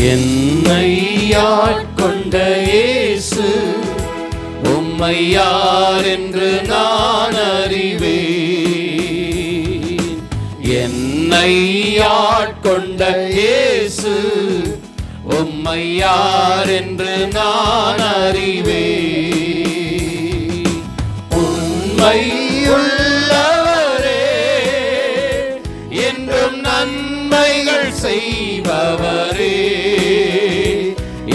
என்னை ஆட்கொண்ட இயேசு உம்மை யார் என்று நான் அறிவேன். என்னை ஆட்கொண்ட இயேசு உம்மை யார் என்று நான் அறிவேன். உண்மையுள்ளவரே, என்றும் நன்மைகள் செய்பவரே,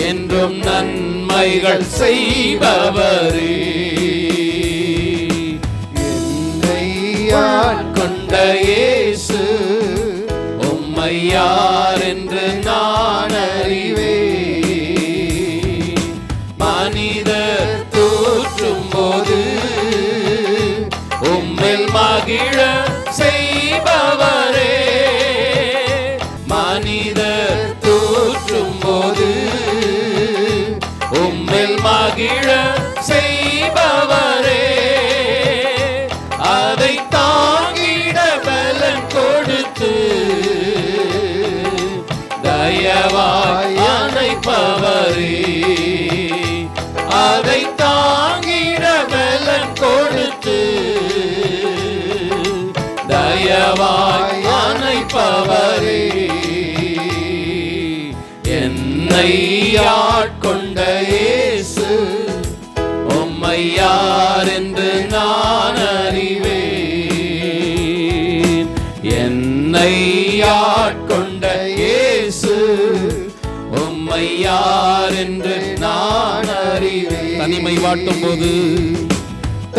என்றும் நன்மைகள் செய்பவரே. என்னை ஆட்கொண்ட இயேசு உம்மை யார் என்று நான் அறிவேன். மனிதர் தூற்றும் போது உம்மில் மகிழ செய்பவரே, மனிதர் தூற்றும் போது உம்மில் மகிழ செய்பவரே, அதை தாங்கிட பலன் கொடுத்து தயவாய் அணைப்பவரே, அதை தாங்கிட பலன் கொடுத்து தயவாய் அணைப்பவரே. என்னை ஆட்கொண்ட இயேசு உம்மை யார் என்று நான் அறிவேன். என்னை ஆட்கொண்ட இயேசு உம்மை யார் என்று நான் அறிவேன். தனிமை வாட்டும் போது,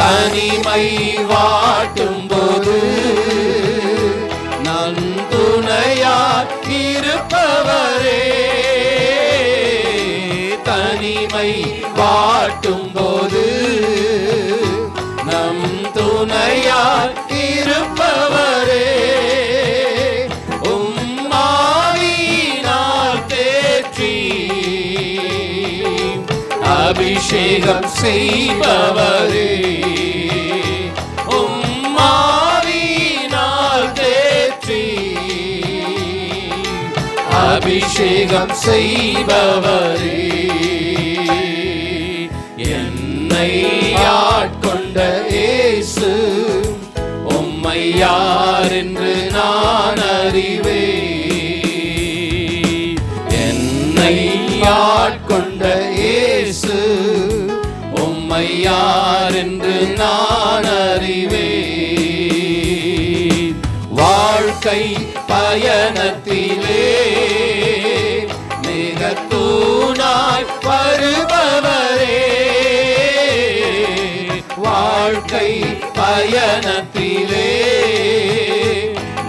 தனிமை வாட்டும் போது நன் துணையார் இருப்பவரே, தனிமை வாட்டும் போது நம் துணையார் இருப்பவரே, உம்மாவியினால் தேற்றி அபிஷேகம் செய்பவரே, உம்மாவியினால் தேற்றி அபிஷேகம் செய்பவரே. என்னை ஆட்கொண்ட இயேசு உம்மை யார் என்று நான் அறிவேன். என்னை ஆட்கொண்ட இயேசு உம்மை யார் என்று நான் அறிவேன். வாழ்க்கை பயணத்திலே மிக தூணாய் வருபவரே, வாழ்க்கை பயணத்திலே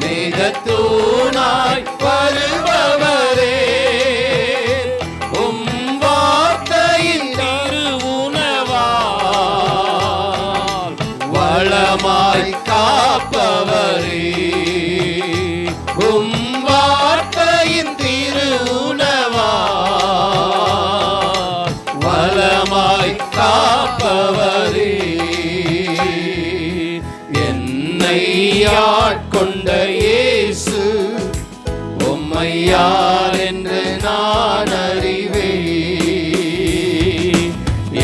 மிக தூணாய் வருபவரே, உம் வார்த்தையின் திருவுணவால் வளமாய் காப்பவரே, உம் வார்த்தையின் திருவுணவால் வளமாய் காப்பவரே. என்னை ஆட்கொண்ட இயேசு உம்மை யார் என்று நான் அறிவேன்.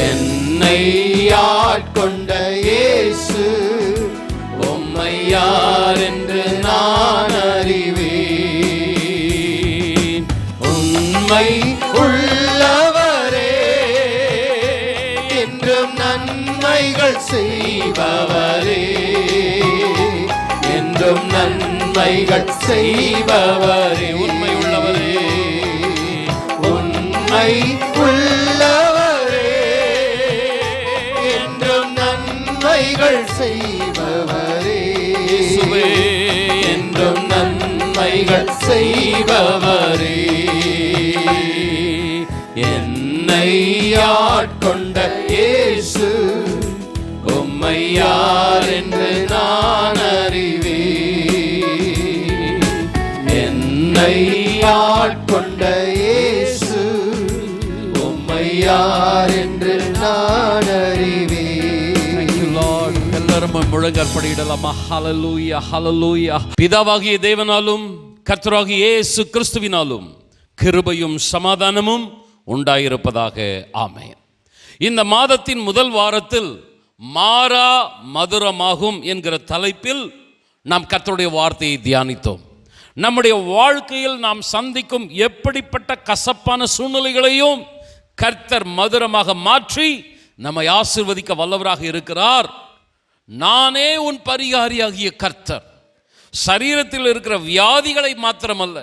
என்னை ஆட்கொண்ட இயேசு உம்மை யார் என்று நான் அறிவேன். உண்மை உள்ளவரே, என்றும் நன்மைகள் செய்பவரே, என்றும் நன்மைகள் செய்பவரே. உண்மை உள்ளவரே, உண்மை உள்ளவரே, என்றும் நன்மைகள் செய்பவரே, என்றும் நன்மைகள் செய்பவரே. என்னை ஆட்கொண்ட இயேசு உம்மை யார் என்று நான் அறிவேன். என்னை ஆட்கொண்ட இயேசு உம்மை யார் என்று நான் அறிவேன். எல்லாரும் முழங்கற்படியிடலாமா? ஹல்லேலூயா, ஹல்லேலூயா. பிதாவாகிய தேவனாலும் கர்த்தராகிய இயேசு கிறிஸ்துவினாலும் கிருபையும் சமாதானமும் உண்டாயிருப்பதாக. ஆமென். இந்த மாதத்தின் முதல் வாரத்தில் மாறா மதுரமாகும் என்கிற தலைப்பில் நாம் கர்த்தருடைய வார்த்தையை தியானித்தோம். நம்முடைய வாழ்க்கையில் நாம் சந்திக்கும் எப்படிப்பட்ட கசப்பான சூழ்நிலைகளையும் கர்த்தர் மதுரமாக மாற்றி நம்மை ஆசீர்வதிக்க வல்லவராக இருக்கிறார். நானே உன் பரிகாரியாகிய கர்த்தர். சரீரத்தில் இருக்கிற வியாதிகளை மாத்திரமல்ல,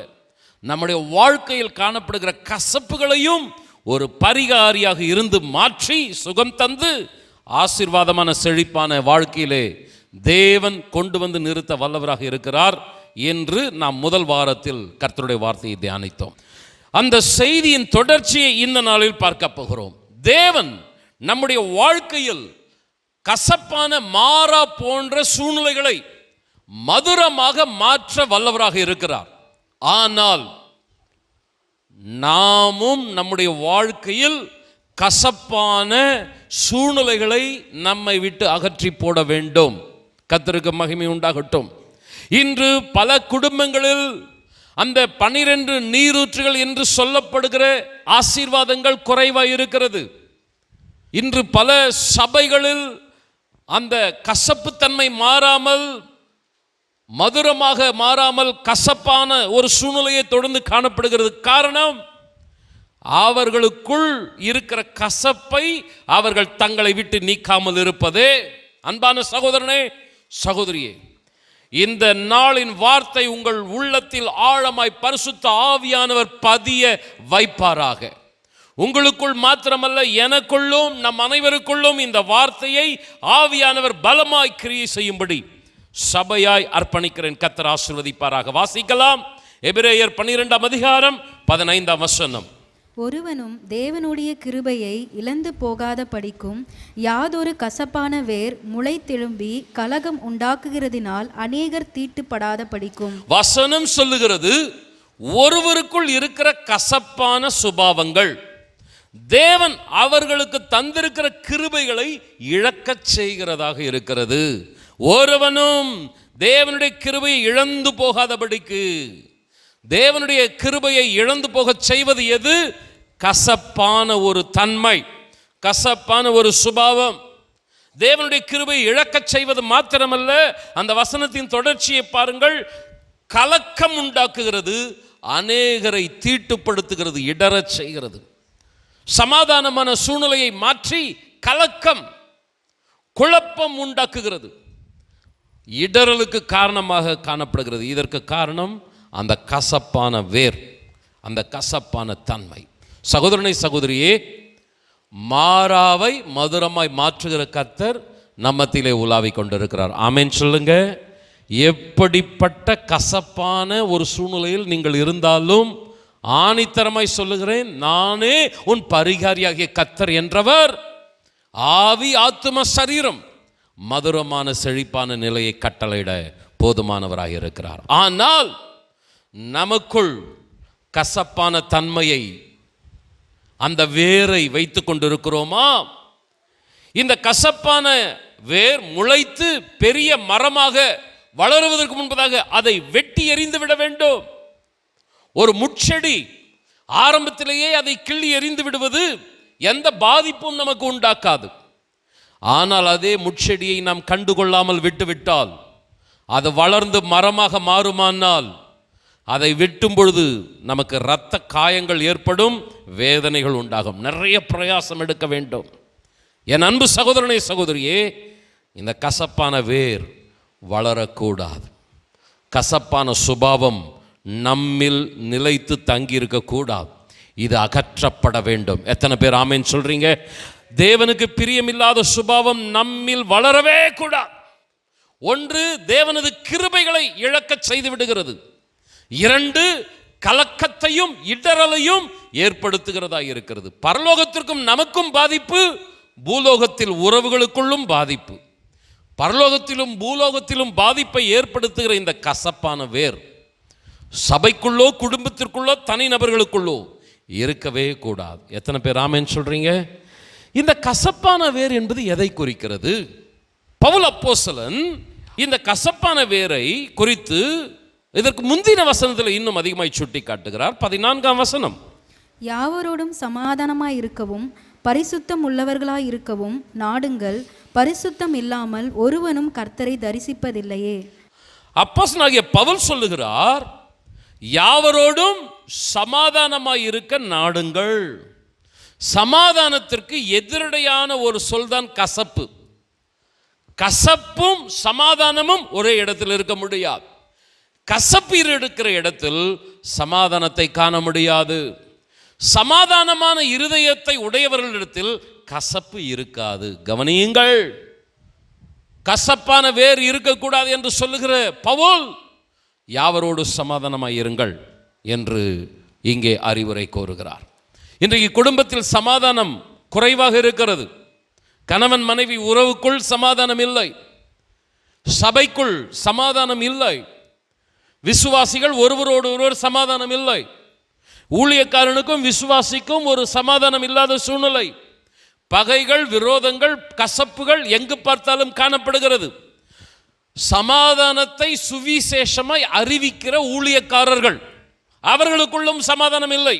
நம்முடைய வாழ்க்கையில் காணப்படுகிற கசப்புகளையும் ஒரு பரிகாரியாக இருந்து மாற்றி சுகம் தந்து ஆசீர்வாதமான செழிப்பான வாழ்க்கையிலே தேவன் கொண்டு வந்து நிறுத்த வல்லவராக இருக்கிறார் என்று நாம் முதல் வாரத்தில் கர்த்தருடைய வார்த்தையை தியானித்தோம். அந்த செய்தியின் தொடர்ச்சியை இந்த நாளில் பார்க்க போகிறோம். தேவன் நம்முடைய வாழ்க்கையில் கசப்பான மாறா போன்ற சூழ்நிலைகளை மதுரமாக மாற்ற வல்லவராக இருக்கிறார். ஆனால் நாமும் நம்முடைய வாழ்க்கையில் கசப்பான சூழ்நிலைகளை நம்மை விட்டு அகற்றி போட வேண்டும். கர்த்தருக்கு மகிமை உண்டாகட்டும். இன்று பல குடும்பங்களில் அந்த 12 நீரூற்றுகள் என்று சொல்லப்படுகிற ஆசீர்வாதங்கள் குறைவாக இருக்கிறது. இன்று பல சபைகளில் அந்த கசப்புத்தன்மை மாறாமல், மதுரமாக மாறாமல் கசப்பான ஒரு சூழ்நிலையை தொடர்ந்து காணப்படுகிறது. காரணம், அவர்களுக்குள் இருக்கிற கசப்பை அவர்கள் தங்களை விட்டு நீக்காமல் இருப்பதே. அன்பான சகோதரனே, சகோதரியே, இந்த நாளின் வார்த்தை உங்கள் உள்ளத்தில் ஆழமாய் பரிசுத்த ஆவியானவர் பதிய வைப்பாராக. உங்களுக்குள் மாத்திரமல்ல, எனக்குள்ளும் நம் அனைவருக்குள்ளும் இந்த வார்த்தையை ஆவியானவர் பலமாய் கிரியை செய்யும்படி சபையாய் அர்ப்பணிக்கிறேன். கர்த்தர் ஆசீர்வதிப்பாராக. வாசிக்கலாம். எபிரேயர் 12ஆம் அதிகாரம் 15ஆம் வசனம். ஒருவனும் தேவனுடைய கிருபையை இழந்து போகாத படிக்கும் யாதொரு கசப்பான வேர் முளைத்தெழும்பி கலகம் உண்டாக்குகிறதினால் அநேகர் தீட்டுப்படாத படிக்கும். வசனம் சொல்லுகிறது, ஒருவருக்குள் இருக்கிற கசப்பான சுபாவங்கள் தேவன் அவர்களுக்கு தந்திருக்கிற கிருபைகளை இழக்கச் செய்கிறதாக இருக்கிறது. ஒருவனும் தேவனுடைய கிருபையை இழந்து போகாதபடிக்கு. தேவனுடைய கிருபையை இழந்து போக செய்வது எது? கசப்பான ஒரு தன்மை, கசப்பான ஒரு சுபாவம். தேவனுடைய கிருபையை இழக்கச் செய்வது மாத்திரமல்ல, அந்த வசனத்தின் தொடர்ச்சியை பாருங்கள். கலக்கம் உண்டாக்குகிறது, அநேகரை தீட்டுப்படுத்துகிறது, இடரச் செய்கிறது. சமாதானமான சூழ்நிலையை மாற்றி கலக்கம், குழப்பம் உண்டாக்குகிறது, இடரலுக்கு காரணமாக காணப்படுகிறது. இதற்கு காரணம் அந்த கசப்பான வேர், அந்த கசப்பான தன்மை. சகோதரனை, சகோதரியே, மாறாவை மதுரமாய் மாற்றுகிற கர்த்தர் நம்மத்திலே உலாவிக் கொண்டிருக்கிறார். ஆமென் சொல்லுங்க. எப்படிப்பட்ட கசப்பான ஒரு சூழ்நிலையில் நீங்கள் இருந்தாலும் ஆணித்தரமாய் சொல்லுகிறேன், நானே உன் பரிகாரியாகிய கர்த்தர் என்றவர் ஆவி ஆத்தும சரீரம் மதுரமான செழிப்பான நிலையை கட்டளையிட போதுமானவராக இருக்கிறார். ஆனால் நமக்குள் கசப்பான தன்மையை, அந்த வேரை வைத்து கொண்டிருக்கிறோமா? இந்த கசப்பான வேர் முளைத்து பெரிய மரமாக வளருவதற்கு முன்பதாக அதை வெட்டி எறிந்து விட வேண்டும். ஒரு முட்செடி ஆரம்பத்திலேயே அதை கிள்ளி எறிந்து விடுவது எந்த பாதிப்பும் நமக்கு உண்டாக்காது. ஆனால் அதே முட்செடியை நாம் கண்டுகொள்ளாமல் விட்டுவிட்டால், அது வளர்ந்து மரமாக மாறுமானால், அதை வெட்டும் பொழுது நமக்கு இரத்த காயங்கள் ஏற்படும், வேதனைகள் உண்டாகும், நிறைய பிரயாசம் எடுக்க வேண்டும். என் அன்பு சகோதரனே, சகோதரியே, இந்த கசப்பான வேர் வளரக்கூடாது. கசப்பான சுபாவம் நம்மில் நிலைத்து தங்கி இருக்கக்கூடாது. இது அகற்றப்பட வேண்டும். எத்தனை பேர் ஆமென் சொல்றீங்க? தேவனுக்கு பிரியமில்லாத சுபாவம் நம்மில் வளரவே கூடாது. ஒன்று, தேவனது கிருபைகளை இழக்க செய்து விடுகிறது. 2, கலக்கத்தையும் இடரலையும் ஏற்படுத்துகிறதா இருக்கிறது. பரலோகத்திற்கும் நமக்கும் பாதிப்பு, பூலோகத்தில் உறவுகளுக்குள்ளும் பாதிப்பு. பரலோகத்திலும் பூலோகத்திலும் பாதிப்பை ஏற்படுத்துகிற இந்த கசப்பான வேர் சபைக்குள்ளோ குடும்பத்திற்குள்ளோ தனிநபர்களுக்குள்ளோ இருக்கவே கூடாது. எத்தனை பேர் ஆமென் சொல்றீங்க? இந்த கசப்பான வேர் என்பது எதை குறிக்கிறது? பவுல் அப்போஸ்தலன் இந்த கசப்பான வேரை குறித்து இதற்கு முந்தின வசனத்தில் இன்னும் அதிகமாய் சுட்டி காட்டுகிறார். 14ஆம் வசனம், யாவரோடும் சமாதானமாய் இருக்கவும் பரிசுத்தம் உள்ளவர்களாய் இருக்கவும் நாடுங்கள், பரிசுத்தம் இல்லாமல் ஒருவனும் கர்த்தரை தரிசிப்பதில்லையே. அப்போஸ்தலனாகிய பவுல் சொல்லுகிறார், யாவரோடும் சமாதானமாய் இருக்க நாடுங்கள். சமாதானத்திற்கு எதிரடையான ஒரு சொல்தான் கசப்பு. கசப்பும் சமாதானமும் ஒரே இடத்தில் இருக்க முடியாது. கசப்பு இருக்கிற இடத்தில் சமாதானத்தை காண முடியாது. சமாதானமான இருதயத்தை உடையவர்களிடத்தில் கசப்பு இருக்காது. கவனியுங்கள், கசப்பான வேர் இருக்கக்கூடாது என்று சொல்லுகிற பவுல், யாவரோடு சமாதானமாய் இருங்கள் என்று இங்கே அறிவுரை கோருகிறார். இன்றைக்கு குடும்பத்தில் சமாதானம் குறைவாக இருக்கிறது. கணவன் மனைவி உறவுக்குள் சமாதானம் இல்லை, சபைக்குள் சமாதானம் இல்லை, விசுவாசிகள் ஒருவரோடு ஒருவர் சமாதானம் இல்லை, ஊழியக்காரனுக்கும் விசுவாசிக்கும் ஒரு சமாதானம் இல்லாத சூழ்நிலை, பகைகள், விரோதங்கள், கசப்புகள் எங்கு பார்த்தாலும் காணப்படுகிறது. சமாதானத்தை சுவிசேஷமாய் அறிவிக்கிற ஊழியக்காரர்கள், அவர்களுக்குள்ளும் சமாதானம் இல்லை.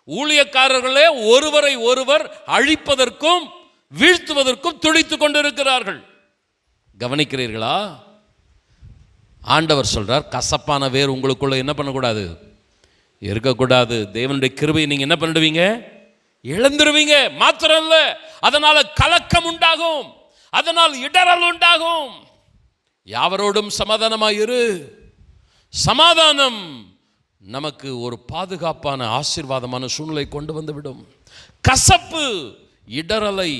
ஊழியக்காரர்களே ஒருவரை ஒருவர் அழிப்பதற்கும் வீழ்த்துவதற்கும் துடித்துக் கொண்டிருக்கிறார்கள். கவனிக்கிறீர்களா? ஆண்டவர் சொல்றார், கசப்பான வேர் உங்களுக்குள்ள என்ன பண்ணக்கூடாது, இருக்கக்கூடாது. தேவனுடைய கிருபையை நீங்க என்ன பண்ணிடுவீங்க, இழந்துருவீங்க. மாத்திரம் இல்ல, அதனால கலக்கம் உண்டாகும், அதனால் இடரல் உண்டாகும். யாவரோடும் சமாதானமாயிரு. சமாதானம் நமக்கு ஒரு பாதுகாப்பான ஆசீர்வாதமான சூழ்நிலை கொண்டு வந்துவிடும். கசப்பு இடரலை,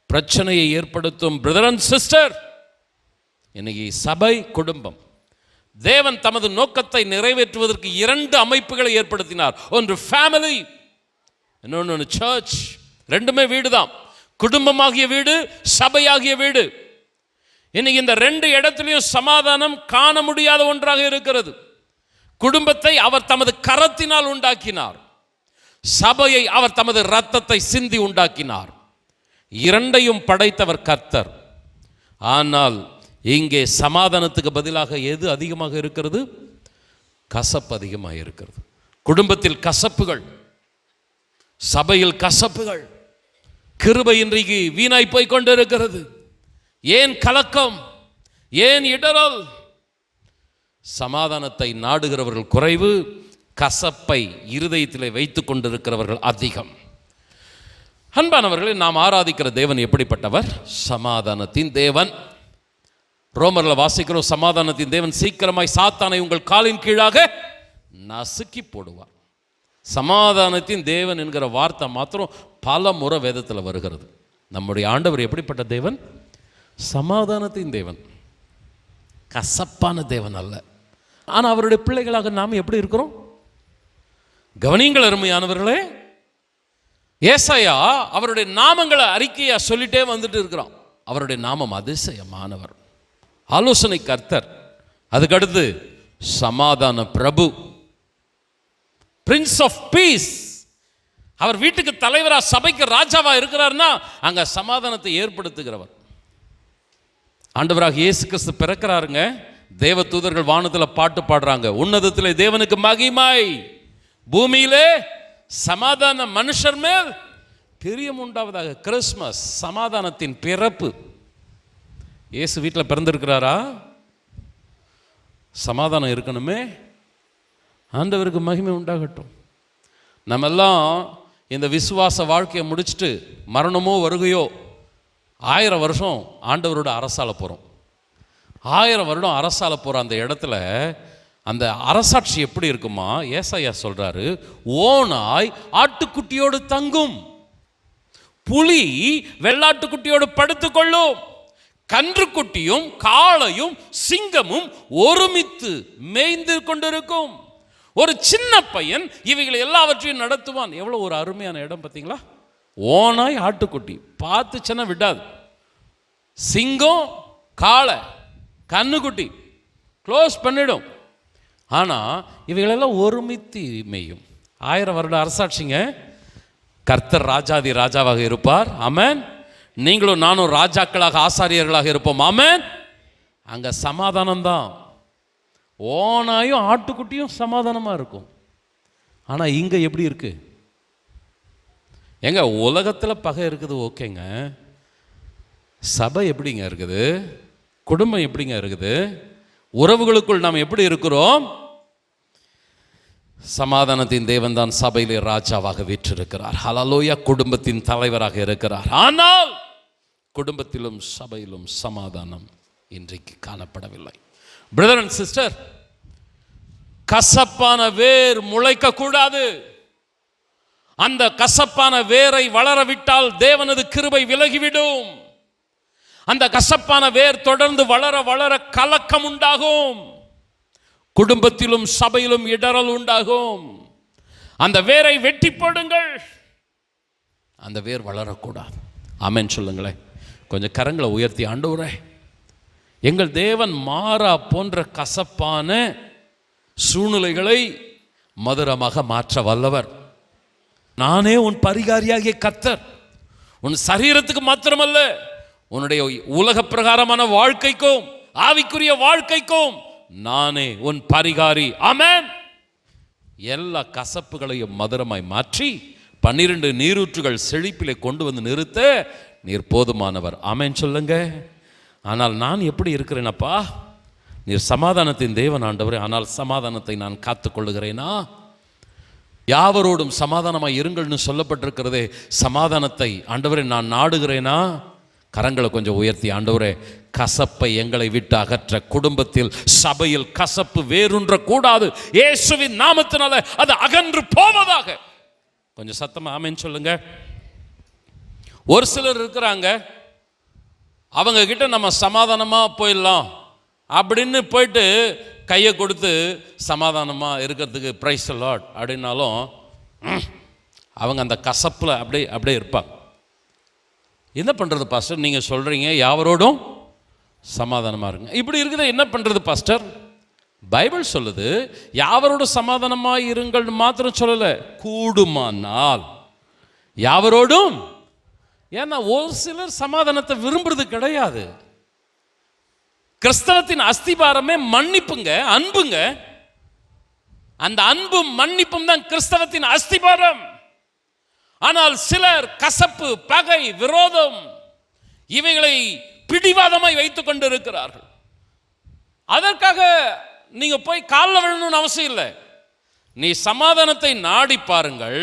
பிரச்சனையை ஏற்படுத்தும். பிரதர் அண்ட் சிஸ்டர், இன்னைக்கு சபை, குடும்பம், தேவன் தமது நோக்கத்தை நிறைவேற்றுவதற்கு 2 அமைப்புகளை ஏற்படுத்தினார். ஒன்று ஃபேமிலி, இன்னொன்று சர்ச். ரெண்டுமே வீடு தான். குடும்பமாகிய வீடு, சபையாகிய வீடு. இன்னைக்கு இந்த 2 இடத்துலையும் சமாதானம் காண முடியாத ஒன்றாக இருக்கிறது. குடும்பத்தை அவர் தமது கரத்தினால் உண்டாக்கினார், சபையை அவர் தமது இரத்தத்தை சிந்தி உண்டாக்கினார். 2ஐயும் படைத்தவர் கர்த்தர். ஆனால் இங்கே சமாதானத்துக்கு பதிலாக எது அதிகமாக இருக்கிறது? கசப்பு அதிகமாக இருக்கிறது. குடும்பத்தில் கசப்புகள், சபையில் கசப்புகள். கிருபை இன்றைக்கு வீணாய் போய் கொண்டிருக்கிறது. ஏன் கலக்கம், ஏன் இடரல்? சமாதானத்தை நாடுகிறவர்கள் குறைவு, கசப்பை இருதயத்திலே வைத்துக் கொண்டிருக்கிறவர்கள் அதிகம். அன்பானவர்களே, நாம் ஆராதிக்கிற தேவன் எப்படிப்பட்டவர்? சமாதானத்தின் தேவன். ரோமர்ல வாசிக்கிறோம், சமாதானத்தின் தேவன் சீக்கிரமாய் சாத்தானை உங்கள் காலின் கீழாக நசுக்கி போடுவார். சமாதானத்தின் தேவன் என்கிற வார்த்தை மாத்திரம் பல முறை வேதத்தில் வருகிறது. நம்முடைய ஆண்டவர் எப்படிப்பட்ட தேவன்? சமாதானத்தின் தேவன், கசப்பான தேவன் அல்ல. ஆனால் அவருடைய பிள்ளைகளாக நாம் எப்படி இருக்கிறோம்? கவனிங்கள் அருமையானவர்களே, ஏசாயா அவருடைய நாமங்களை அறிக்கையா சொல்லிட்டே வந்துட்டு இருக்கிறான். அவருடைய நாமம் அதிசயமானவர், ஆலோசனை கர்த்தர், அதுக்கடுத்து சமாதான பிரபு, பிரின்ஸ் ஆஃப் பீஸ். அவர் வீட்டுக்கு தலைவரா, சபைக்கு ராஜாவா இருக்கிறார்னா அங்க சமாதானத்தை ஏற்படுத்துகிறவர். ஆண்டவராக இயேசு கிறிஸ்து பிறக்கிறாருங்க. தேவ தூதர்கள் வானத்தில் பாட்டு பாடுறாங்க, உன்னதத்திலே தேவனுக்கு மகிமை, பூமியிலே சமாதான, மனுஷர் மேல் பிரியம் உண்டாவதாக. கிறிஸ்மஸ், சமாதானத்தின் பிறப்பு. இயேசு வீட்டில் பிறந்திருக்கிறாரா? சமாதானம் இருக்கணுமே, ஆண்டவருக்கு மகிமை உண்டாகட்டும். நம்மெல்லாம் இந்த விசுவாச வாழ்க்கையை முடிச்சுட்டு மரணமோ வருகையோ 1000 வருஷம் ஆண்டவரோட அரசால போகிறோம். 1000 வருடம் அரசால போகிற அந்த இடத்துல அந்த அரசாட்சி எப்படி இருக்குமா? ஏசாயா சொல்றாரு, ஓநாய் ஆட்டுக்குட்டியோடு தங்கும், புலி வெள்ளாட்டுக்குட்டியோடு படுத்துக்கொள்ளும், கன்றுக்குட்டியும் காளையும் சிங்கமும் ஒருமித்து மேய்ந்து கொண்டிருக்கும். ஒரு சின்ன பையன் இவைகளை எல்லாவற்றையும் நடத்துவான். எவ்வளோ ஒரு அருமையான இடம் பார்த்தீங்களா? ஓநாய் ஆட்டுக்குட்டி பார்த்துச்சுன்னா விடாது, சிங்கம் காளை கண்ணுக்குட்டி க்ளோஸ் பண்ணிடும். ஆனால் இவைகளெல்லாம் ஒருமித்து மேயும். 1000 வருட அரசாட்சிங்க. கர்த்தர் ராஜாதி ராஜாவாக இருப்பார். ஆமென். நீங்களும் நானும் ராஜாக்களாக, ஆசாரியர்களாக இருப்போம். ஆமென். அங்கே சமாதானம் தான். ஓனாயும் ஆட்டுக்குட்டியும் சமாதானமாக இருக்கும். ஆனால் இங்கே எப்படி இருக்கு? எங்க உலகத்தில் பகை இருக்குது, ஓகேங்க. சபை எப்படிங்க இருக்குது? குடும்பம் எப்படிங்க இருக்குது? உறவுகளுக்குள் நாம் எப்படி இருக்கிறோம்? சமாதானத்தின் தேவன் தான் சபையிலே ராஜாவாக வீற்றிருக்கிறார். ஹல்லேலூயா. குடும்பத்தின் தலைவராக இருக்கிறார். ஆனால் குடும்பத்திலும் சபையிலும் சமாதானம் இன்றைக்கு காணப்படவில்லை. பிரதர் அண்ட் சிஸ்டர், கசப்பான வேர் முளைக்க கூடாது. அந்த கசப்பான வேரை வளரவிட்டால் தேவனது கிருபை விலகிவிடும். அந்த கசப்பான வேர் தொடர்ந்து வளர வளர கலக்கம் உண்டாகும். குடும்பத்திலும் சபையிலும் இடறல் உண்டாகும். அந்த வேரை வெட்டி போடுங்கள். அந்த வேர் வளரக்கூடாது. ஆமென் சொல்லுங்களேன். கொஞ்சம் கரங்களை உயர்த்தி, ஆண்டவரே, எங்கள் தேவன் மாறா போன்ற கசப்பான சூழ்நிலைகளை மதுரமாக மாற்ற வல்லவர். நானே உன் பரிகாரியாகிய கர்த்தர். உன் சரீரத்துக்கு மாத்திரமல்ல, உன்னுடைய உலக பிரகாரமான வாழ்க்கைக்கும் ஆவிக்குரிய வாழ்க்கைக்கும் நானே உன் பரிகாரி. ஆமென். எல்லா கசப்புகளையும் மதுரமாய் மாற்றி 12 நீரூற்றுகள் செழிப்பிலே கொண்டு வந்து நிறுத்த நீர் போதுமானவர். ஆமென் சொல்லுங்க. ஆனால் நான் எப்படி இருக்கிறேனப்பா? நீர் சமாதானத்தின் தேவன் ஆண்டவரே. ஆனால் சமாதானத்தை நான் காத்துக்கொள்ளுகிறேனா? யாவரோடும் சமாதானமாய் இருங்கள்னு சொல்லப்பட்டிருக்கிறதே, சமாதானத்தை ஆண்டவரே நான் நாடுகிறேனா? கரங்களை கொஞ்சம் உயர்த்தி, ஆண்டவரே, கசப்பை எங்களை விட்டு அகற்ற. குடும்பத்தில் சபையில் கசப்பு வேறொன்ற கூடாது. இயேசுவின் நாமத்தினால அது அகன்று போவதாக. கொஞ்சம் சத்தமா ஆமென் சொல்லுங்க. ஒரு சிலர் இருக்கிறாங்க, அவங்க கிட்ட நம்ம சமாதானமா போயிடலாம் அப்படின்னு போயிட்டு கையை கொடுத்து சமாதானமா இருக்கிறதுக்கு பிரைஸ் தி லார்ட் அப்படின்னாலும் அவங்க அந்த கசப்புல அப்படியே இருப்பாங்க. என்ன பண்ணுறது பாஸ்டர்? நீங்கள் சொல்கிறீங்க யாவரோடும் சமாதானமாக இருங்க. இப்படி இருக்குது, என்ன பண்ணுறது பாஸ்டர்? பைபிள் சொல்லுது யாவரோடும் சமாதானமாக இருங்கள் மாத்திரம் சொல்லலை, கூடுமானால் யாவரோடும். ஏன்னா ஒரு சிலர் சமாதானத்தை விரும்புறது கிடையாது. கிறிஸ்தவத்தின் அஸ்திபாரமே மன்னிப்புங்க, அன்புங்க. அந்த அன்பும் மன்னிப்பும் தான் கிறிஸ்தவத்தின் அஸ்திபாரம். ஆனால் சிலர் கசப்பு, பகை, விரோதம் இவைகளை பிடிவாதமாய் வைத்துக் கொண்டு இருக்கிறார்கள். அதற்காக நீங்க போய் காலில் விழணும்னு அவசியம் இல்லை. நீ சமாதானத்தை நாடி பாருங்கள்.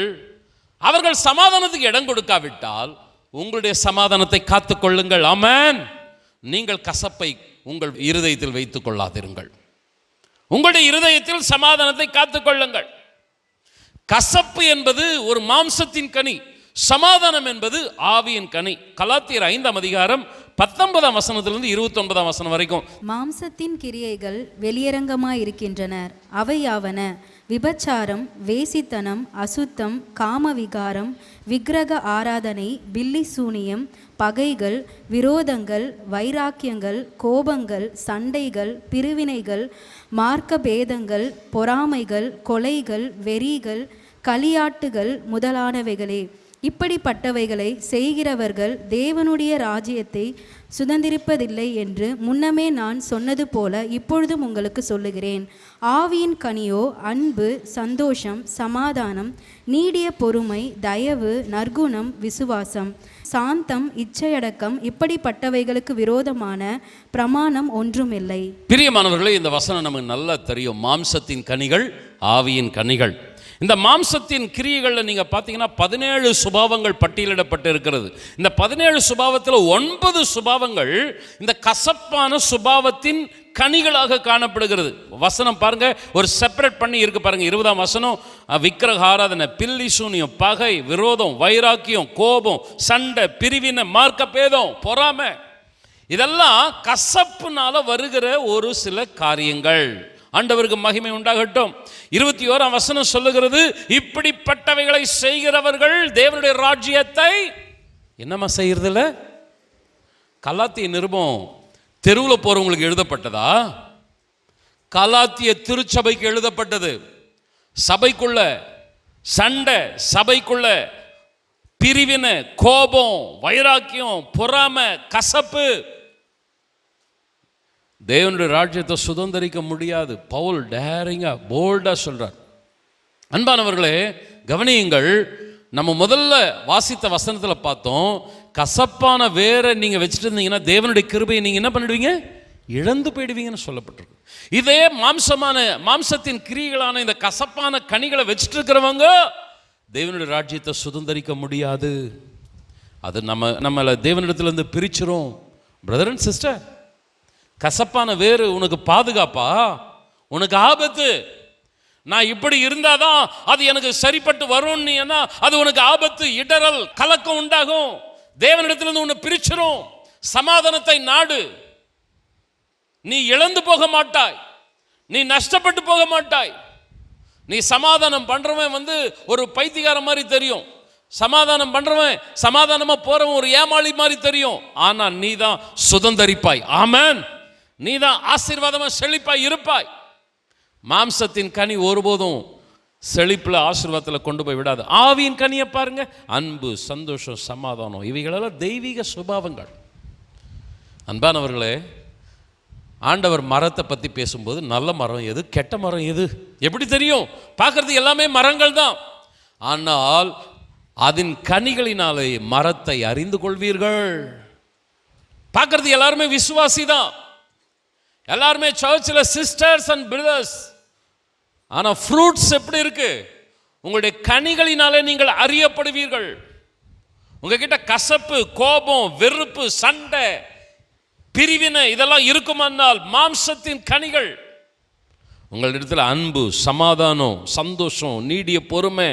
அவர்கள் சமாதானத்துக்கு இடம் கொடுக்காவிட்டால் உங்களுடைய சமாதானத்தை காத்துக் கொள்ளுங்கள். ஆமென். நீங்கள் கசப்பை உங்கள் இருதயத்தில் வைத்துக் கொள்ளாதிருங்கள். உங்களுடைய இருதயத்தில் சமாதானத்தை காத்துக் கொள்ளுங்கள். கசப்பு என்பது ஒரு மாம்சத்தின் கனி, சமாதானம் என்பது ஆவியின் கனி. கலாத்தியர் 5ஆம் அதிகாரம் 19ஆம் வசனத்திலிருந்து 29ஆம் வசனம் வரைக்கும். மாம்சத்தின் கிரியைகள் வெளியரங்கமாய் இருக்கின்றனர். அவையாவன: விபச்சாரம், வேசித்தனம், அசுத்தம், காமவிகாரம், விக்கிரக ஆராதனை, பில்லி சூனியம், பகைகள், விரோதங்கள், வைராக்கியங்கள், கோபங்கள், சண்டைகள், பிரிவினைகள், மார்க்க பேதங்கள், பொறாமைகள், கொலைகள், வெறிகள், களியாட்டுகள் முதலானவைகளே. இப்படிப்பட்டவைகளை செய்கிறவர்கள் தேவனுடைய ராஜ்யத்தை சுதந்திரிப்பதில்லை என்று முன்னமே நான் சொன்னது போல இப்பொழுதும் உங்களுக்கு சொல்லுகிறேன். ஆவியின் கனியோ அன்பு, சந்தோஷம், சமாதானம், நீடிய பொறுமை, தயவு, நற்குணம், விசுவாசம், சாந்தம், இச்சையடக்கம். இப்படிப்பட்டவைகளுக்கு விரோதமான பிரமாணம் ஒன்றுமில்லை. பிரியமானவர்களே, இந்த வசனம் நமக்கு நல்லா தெரியும். மாம்சத்தின் கனிகள், ஆவியின் கனிகள். இந்த மாம்சத்தின் கிரியைகளில் நீங்கள் பார்த்தீங்கன்னா 17 சுபாவங்கள் பட்டியலிடப்பட்டு இருக்கிறது. இந்த 17 சுபாவத்தில் 9 சுபாவங்கள் இந்த கசப்பான சுபாவத்தின் கனிகளாக காணப்படுகிறது. வசனம் பாருங்க, ஒரு செப்பரேட் பண்ணி இருக்கு பாருங்க. 20ஆம் வசனம், விக்கிரக ஆராதனை, பில்லி சூனியம், பகை, விரோதம், வைராக்கியம், கோபம், சண்டை, பிரிவினை, மார்க்க பேதம், பொறாமை, இதெல்லாம் கசப்புனால வருகிற ஒரு சில காரியங்கள். ஆண்டவருக்கு மகிமை உண்டாகட்டும். 21ஆம் வசனம் சொல்லுகிறது, இப்படிப்பட்டவைகளை செய்கிறவர்கள் தேவனுடைய ராஜ்யத்தை என்னமா செய்யறதில்ல. கலாத்திய நிருபம் தெருவில் போறவங்களுக்கு எழுதப்பட்டதா? கலாத்திய திருச்சபைக்கு எழுதப்பட்டது. சபைக்குள்ள சண்டை, சபைக்குள்ள பிரிவினை, கோபம், வைராக்கியம், பொறாமை, கசப்பு, தேவனுடைய ராஜ்யத்தை சுதந்திரிக்க முடியாது. பவுல் டேரிங்காக போல்டாக சொல்கிறார். அன்பானவர்களே கவனியுங்கள், நம்ம முதல்ல வாசித்த வசனத்தில் பார்த்தோம், கசப்பான வேரை நீங்கள் வச்சுட்டு இருந்தீங்கன்னா தேவனுடைய கிருபையை நீங்கள் என்ன பண்ணிடுவீங்க, இழந்து போயிடுவீங்கன்னு சொல்லப்பட்டிருக்கு. இதே மாம்சத்தின் கிரியைகளான இந்த கசப்பான கனிகளை வச்சுட்டு இருக்கிறவங்க தேவனுடைய ராஜ்யத்தை சுதந்திரிக்க முடியாது. அது நம்மளை தேவனிடத்திலிருந்து பிரிச்சிரும். பிரதர் அண்ட் சிஸ்டர், கசப்பான வேறு உனக்கு பாதுகாப்பா, உனக்கு ஆபத்து. நான் இப்படி இருந்தாதான் அது எனக்கு சரிப்பட்டு வரும்னா அது உனக்கு ஆபத்து, இடரல், கலக்கம் உண்டாகும். தேவனிடத்திலிருந்து உன்னை பிரிச்சிரும். சமாதானத்தை நாடு. நீ இழந்து போக மாட்டாய், நீ நஷ்டப்பட்டு போக மாட்டாய். நீ சமாதானம் பண்றவன் ஒரு பைத்தியக்கார மாதிரி தெரியும், சமாதானம் பண்றவன் சமாதானமா போறவன் ஒரு ஏமாளி மாதிரி தெரியும். ஆனா நீ தான் சுதந்தரிப்பாய். ஆமென். நீ தான் ஆசீர்வாதமா செழிப்பாய் இருப்பாய். மாம்சத்தின் கனி ஒருபோதும் செழிப்புல ஆசீர்வாதத்தில் கொண்டு போய் விடாது. ஆவியின் கனியை பாருங்க, அன்பு, சந்தோஷம், சமாதானம், இவைகளெல்லாம் தெய்வீக சுபாவங்கள். அன்பானவர்களே, ஆண்டவர் மரத்தை பற்றி பேசும்போது நல்ல மரம் எது, கெட்ட மரம் எது எப்படி தெரியும்? பார்க்கறது எல்லாமே மரங்கள் தான். ஆனால் அதன் கனிகளினாலே மரத்தை அறிந்து கொள்வீர்கள். பார்க்கறது எல்லாருமே விசுவாசி தான், எல்லாருமே சர்ச்சில் சிஸ்டர்ஸ் அண்ட் பிரதர்ஸ். ஆனால் ஃப்ரூட்ஸ் எப்படி இருக்கு? உங்களுடைய கனிகளினாலே நீங்கள் அறியப்படுவீர்கள். உங்ககிட்ட கசப்பு, கோபம், வெறுப்பு, சண்டை, பிரிவினை இதெல்லாம் இருக்குமானால் மாம்சத்தின் கனிகள். உங்களிடத்தில் அன்பு, சமாதானம், சந்தோஷம், நீடிய பொறுமை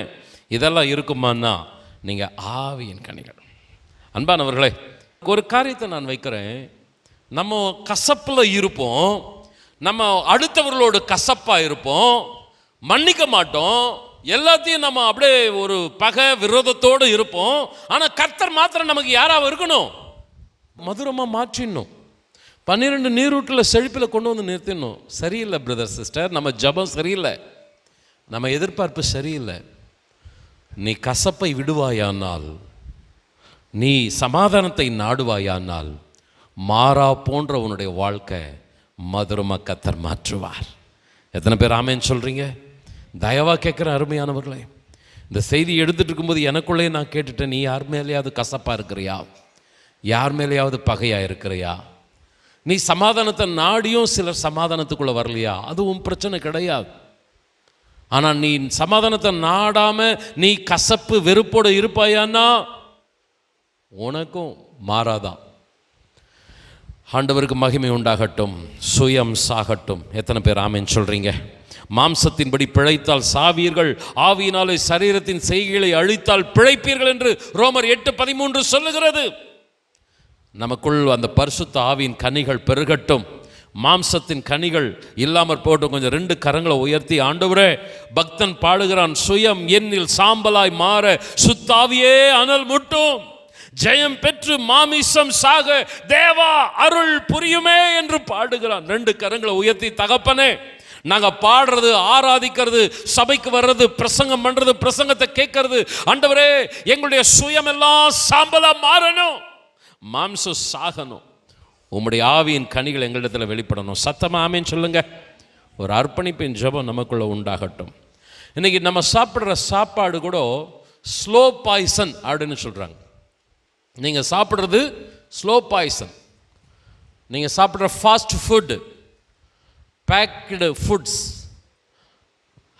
இதெல்லாம் இருக்குமானா நீங்க ஆவியின் கனிகள். அன்பானவர்களே, ஒரு காரியத்தை நான் வைக்கிறேன். நம்ம கசப்பில் இருப்போம், நம்ம அடுத்தவர்களோடு கசப்பாக இருப்போம், மன்னிக்க மாட்டோம், எல்லாத்தையும் நம்ம அப்படியே ஒரு பகை விரோதத்தோடு இருப்போம். ஆனால் கர்த்தர் மாத்திரம் நமக்கு யாராவது இருக்கணும், மதுரமாக மாற்றிடணும். 12 நீரூட்டில் செழிப்பில் கொண்டு வந்து நிறுத்திடணும். சரியில்லை பிரதர் சிஸ்டர், நம்ம ஜபம் சரியில்லை, நம்ம எதிர்பார்ப்பு சரியில்லை. நீ கசப்பை விடுவாயானால், நீ சமாதானத்தை நாடுவாயானால் மாறா போன்ற உன்னுடைய வாழ்க்கை மதுரமா கர்த்தர் மாற்றுவார். எத்தனை பேர் ஆமேன்னு சொல்றீங்க? தயவா கேட்குற அருமையானவர்களே, இந்த செய்தி எடுத்துட்டு இருக்கும்போது எனக்குள்ளே நான் கேட்டுட்டேன், நீ யார் மேலேயாவது கசப்பா இருக்கிறியா? யார் மேலேயாவது பகையா இருக்கிறியா? நீ சமாதானத்தை நாடியும் சிலர் சமாதானத்துக்குள்ள வரலையா? அதுவும் பிரச்சனை கிடையாது. ஆனால் நீ சமாதானத்தை நாடாம நீ கசப்பு வெறுப்போடு இருப்பாயான்னா உனக்கும் மாறாதான். ஆண்டவருக்கு மகிமை உண்டாகட்டும், சுயம் சாகட்டும். எத்தனை பேர் ஆமென் சொல்றீங்க? மாம்சத்தின்படி பிழைத்தால் சாவீர்கள், ஆவியினாலே சரீரத்தின் செய்கைகளை அழித்தால் பிழைப்பீர்கள் என்று ரோமர் 8:13 சொல்லுகிறது. நமக்குள் அந்த பரிசுத்த ஆவியின் கனிகள் பெருகட்டும். மாம்சத்தின் கனிகள் இல்லாமற் போட்டு கொஞ்சம் 2 கரங்களை உயர்த்தி, ஆண்டவரே, பக்தன் பாடுகிறான், சுயம் என்னில் சாம்பலாய் மாற சுத்தாவியே அனல் முட்டும், ஜெயம் பெற்று மாமிசம் சாக தேவா அருள் புரியுமே என்று பாடுகிறான். 2 கரங்களை உயர்த்தி, தகப்பனே, நாங்க பாடுறது, ஆராதிக்கிறது, சபைக்கு வர்றது, பிரசங்கம் பண்றது, பிரசங்கத்தை கேட்கறது, ஆண்டவரே எங்களுடைய சுயம் எல்லாம் சாம்பலா மாறணும், மாம்சம் சாகணும், உம்முடைய ஆவியின் கனிகள் எங்களிடத்தில் வெளிப்படணும். சத்தமா ஆமேன்னு சொல்லுங்க. ஒரு அர்ப்பணிப்பின் ஜெபம் நமக்குள்ள உண்டாகட்டும். இன்னைக்கு நம்ம சாப்பிட்ற சாப்பாடு கூட ஸ்லோ பாய்சன் அப்படின்னு சொல்றாங்க. நீங்க சாப்பிட்றது ஸ்லோ பாய்சன். நீங்க சாப்பிட்ற fast food, baked foods,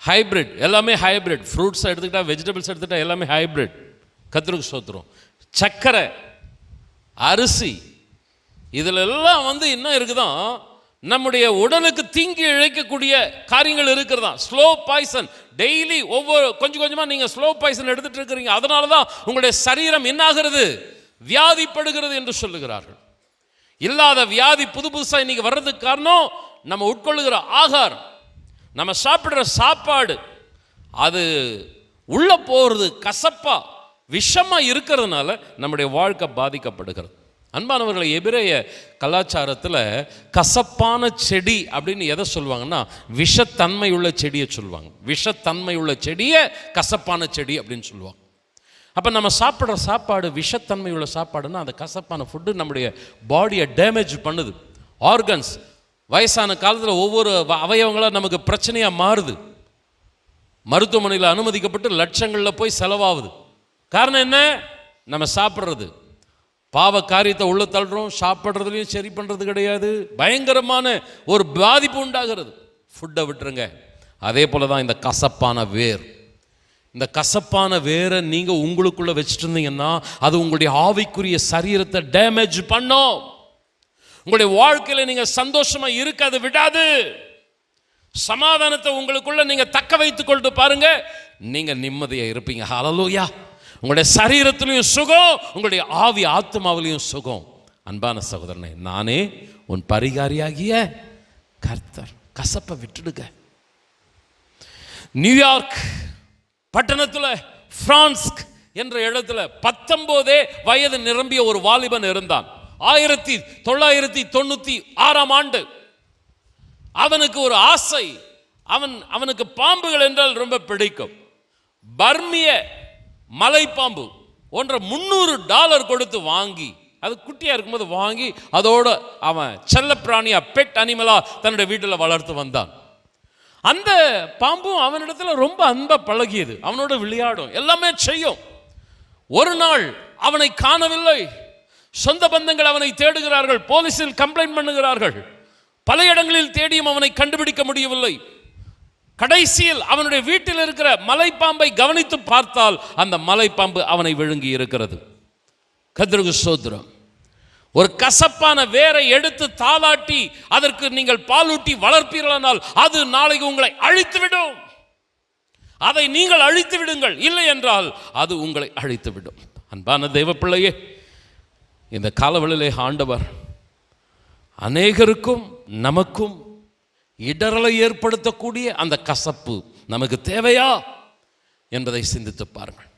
hybrid, எல்லாமே ஹைப்ரிட். ஃப்ரூட்ஸ் எடுத்துக்கிட்டா, வெஜிடபிள்ஸ் எடுத்துக்கிட்டா எல்லாமே ஹைப்ரிட். கத்திரிக்கு சோத்துரும், சர்க்கரை, அரிசி, இதில் எல்லாம் என்ன இருக்குதான், நம்முடைய உடலுக்கு தீங்கி இழைக்கக்கூடிய காரியங்கள் இருக்கிறதா. Slow poison. டெய்லி ஒவ்வொரு கொஞ்சம் கொஞ்சமாக நீங்கள் ஸ்லோ பாய்சன் எடுத்துட்டு இருக்கிறீங்க. அதனால தான் உங்களுடைய சரீரம் என்னாகிறது, வியாதிப்படுகிறது என்று சொல்லுகிறார்கள். இல்லாத வியாதி புது புதுசாக இன்னைக்கு வர்றதுக்கு காரணம் நம்ம உட்கொள்ளுகிற ஆகாரம், நம்ம சாப்பிட்ற சாப்பாடு. அது உள்ள போகிறது கசப்பா, விஷமா இருக்கிறதுனால நம்முடைய வாழ்க்கை பாதிக்கப்படுகிறது. அன்பானவர்களை, எபிரேய கலாச்சாரத்தில் கசப்பான செடி அப்படின்னு எதை சொல்லுவாங்கன்னா, விஷத்தன்மை உள்ள செடியை சொல்லுவாங்க. விஷத்தன்மை உள்ள செடியை கசப்பான செடி அப்படின்னு சொல்லுவாங்க. அப்போ நம்ம சாப்பிட்ற சாப்பாடு விஷத்தன்மை உள்ள சாப்பாடுன்னா அந்த கசப்பான ஃபுட்டு நம்முடைய பாடியை டேமேஜ் பண்ணுது. ஆர்கன்ஸ், வயசான காலத்தில் ஒவ்வொரு அவயவங்களாக நமக்கு பிரச்சனையாக மாறுது. மருத்துவமனையில் அனுமதிக்கப்பட்டு லட்சங்களில் போய் செலவாகுது. காரணம் என்ன? நம்ம சாப்பிட்றது. பாவ காரியத்தை உள்ள தள்ளுறோம், சாப்பிட்றதுலையும் சரி பண்ணுறது கிடையாது, பயங்கரமான ஒரு பாதிப்பு உண்டாகிறது. ஃபுட்டை விட்டுருங்க. அதே போல தான் இந்த கசப்பான வேர். இந்த கசப்பான வேரை நீங்கள் உங்களுக்குள்ளே வச்சுட்டு இருந்தீங்கன்னா அது உங்களுடைய ஆவிக்குரிய சரீரத்தை டேமேஜ் பண்ணும். உங்களுடைய வாழ்க்கையில் நீங்கள் சந்தோஷமாக இருக்க அது விடாது. சமாதானத்தை உங்களுக்குள்ள நீங்கள் தக்க வைத்துக் கொண்டு பாருங்க, நீங்கள் நிம்மதியாக இருப்பீங்க. ஹல்லேலூயா. உங்களுடைய சரீரத்திலையும் சுகம், உங்களுடைய ஆவி ஆத்மாவிலையும் சுகம். அன்பான சகோதரனே, நானே உன் பரிகாரியாகிய கர்த்தர். கசப்பை விட்டுடுங்க. நியூயார்க் பட்டணத்தில் பிரான்ஸ்க் என்ற இடத்துல 19 வயது நிரம்பிய ஒரு வாலிபன் இருந்தான். 1996 ஆண்டு. அவனுக்கு ஒரு ஆசை. அவனுக்கு பாம்புகள் என்றால் ரொம்ப பிடிக்கும். பர்மிய மலைப்பாம்பு ஒன்றை $300 கொடுத்து வாங்கி, அது குட்டியா இருக்கும்போது வாங்கி அதோட அவன் செல்ல பிராணியா பெட் அனிமலா தன்னுடைய வீட்டில் வளர்த்து வந்தான். அந்த பாம்பும் அவனிடத்துல ரொம்ப அன்பா பழகியது. அவனோட விளையாடும், எல்லாமே செய்யும். ஒரு நாள் அவனை காணவில்லை. சொந்த பந்தங்கள் அவனை தேடுகிறார்கள், போலீசில் கம்ப்ளைண்ட் பண்ணுகிறார்கள். பல இடங்களில் தேடியும் அவனை கண்டுபிடிக்க முடியவில்லை. கடைசியில் அவனுடைய வீட்டில் இருக்கிற மலைப்பாம்பை கவனித்து பார்த்தால் அந்த மலைப்பாம்பு அவனை விழுங்கி இருக்கிறது. கர்த்தருக்கு ஸ்தோத்திரம். ஒரு கசப்பான வேரை எடுத்து தாளாட்டி அதற்கு நீங்கள் பாலூட்டி வளர்ப்பீர்களானால் அது நாளைக்கு உங்களை அழித்துவிடும். அதை நீங்கள் அழித்து விடுங்கள், இல்லை என்றால் அது உங்களை அழித்து விடும். அன்பான தேவ பிள்ளையே, இந்த காலவெளியிலே ஆண்டவர் அநேகருக்கும் நமக்கும் இடரலை ஏற்படுத்தக்கூடிய அந்த கசப்பு நமக்கு தேவையா என்பதை சிந்தித்து பாருங்கள்.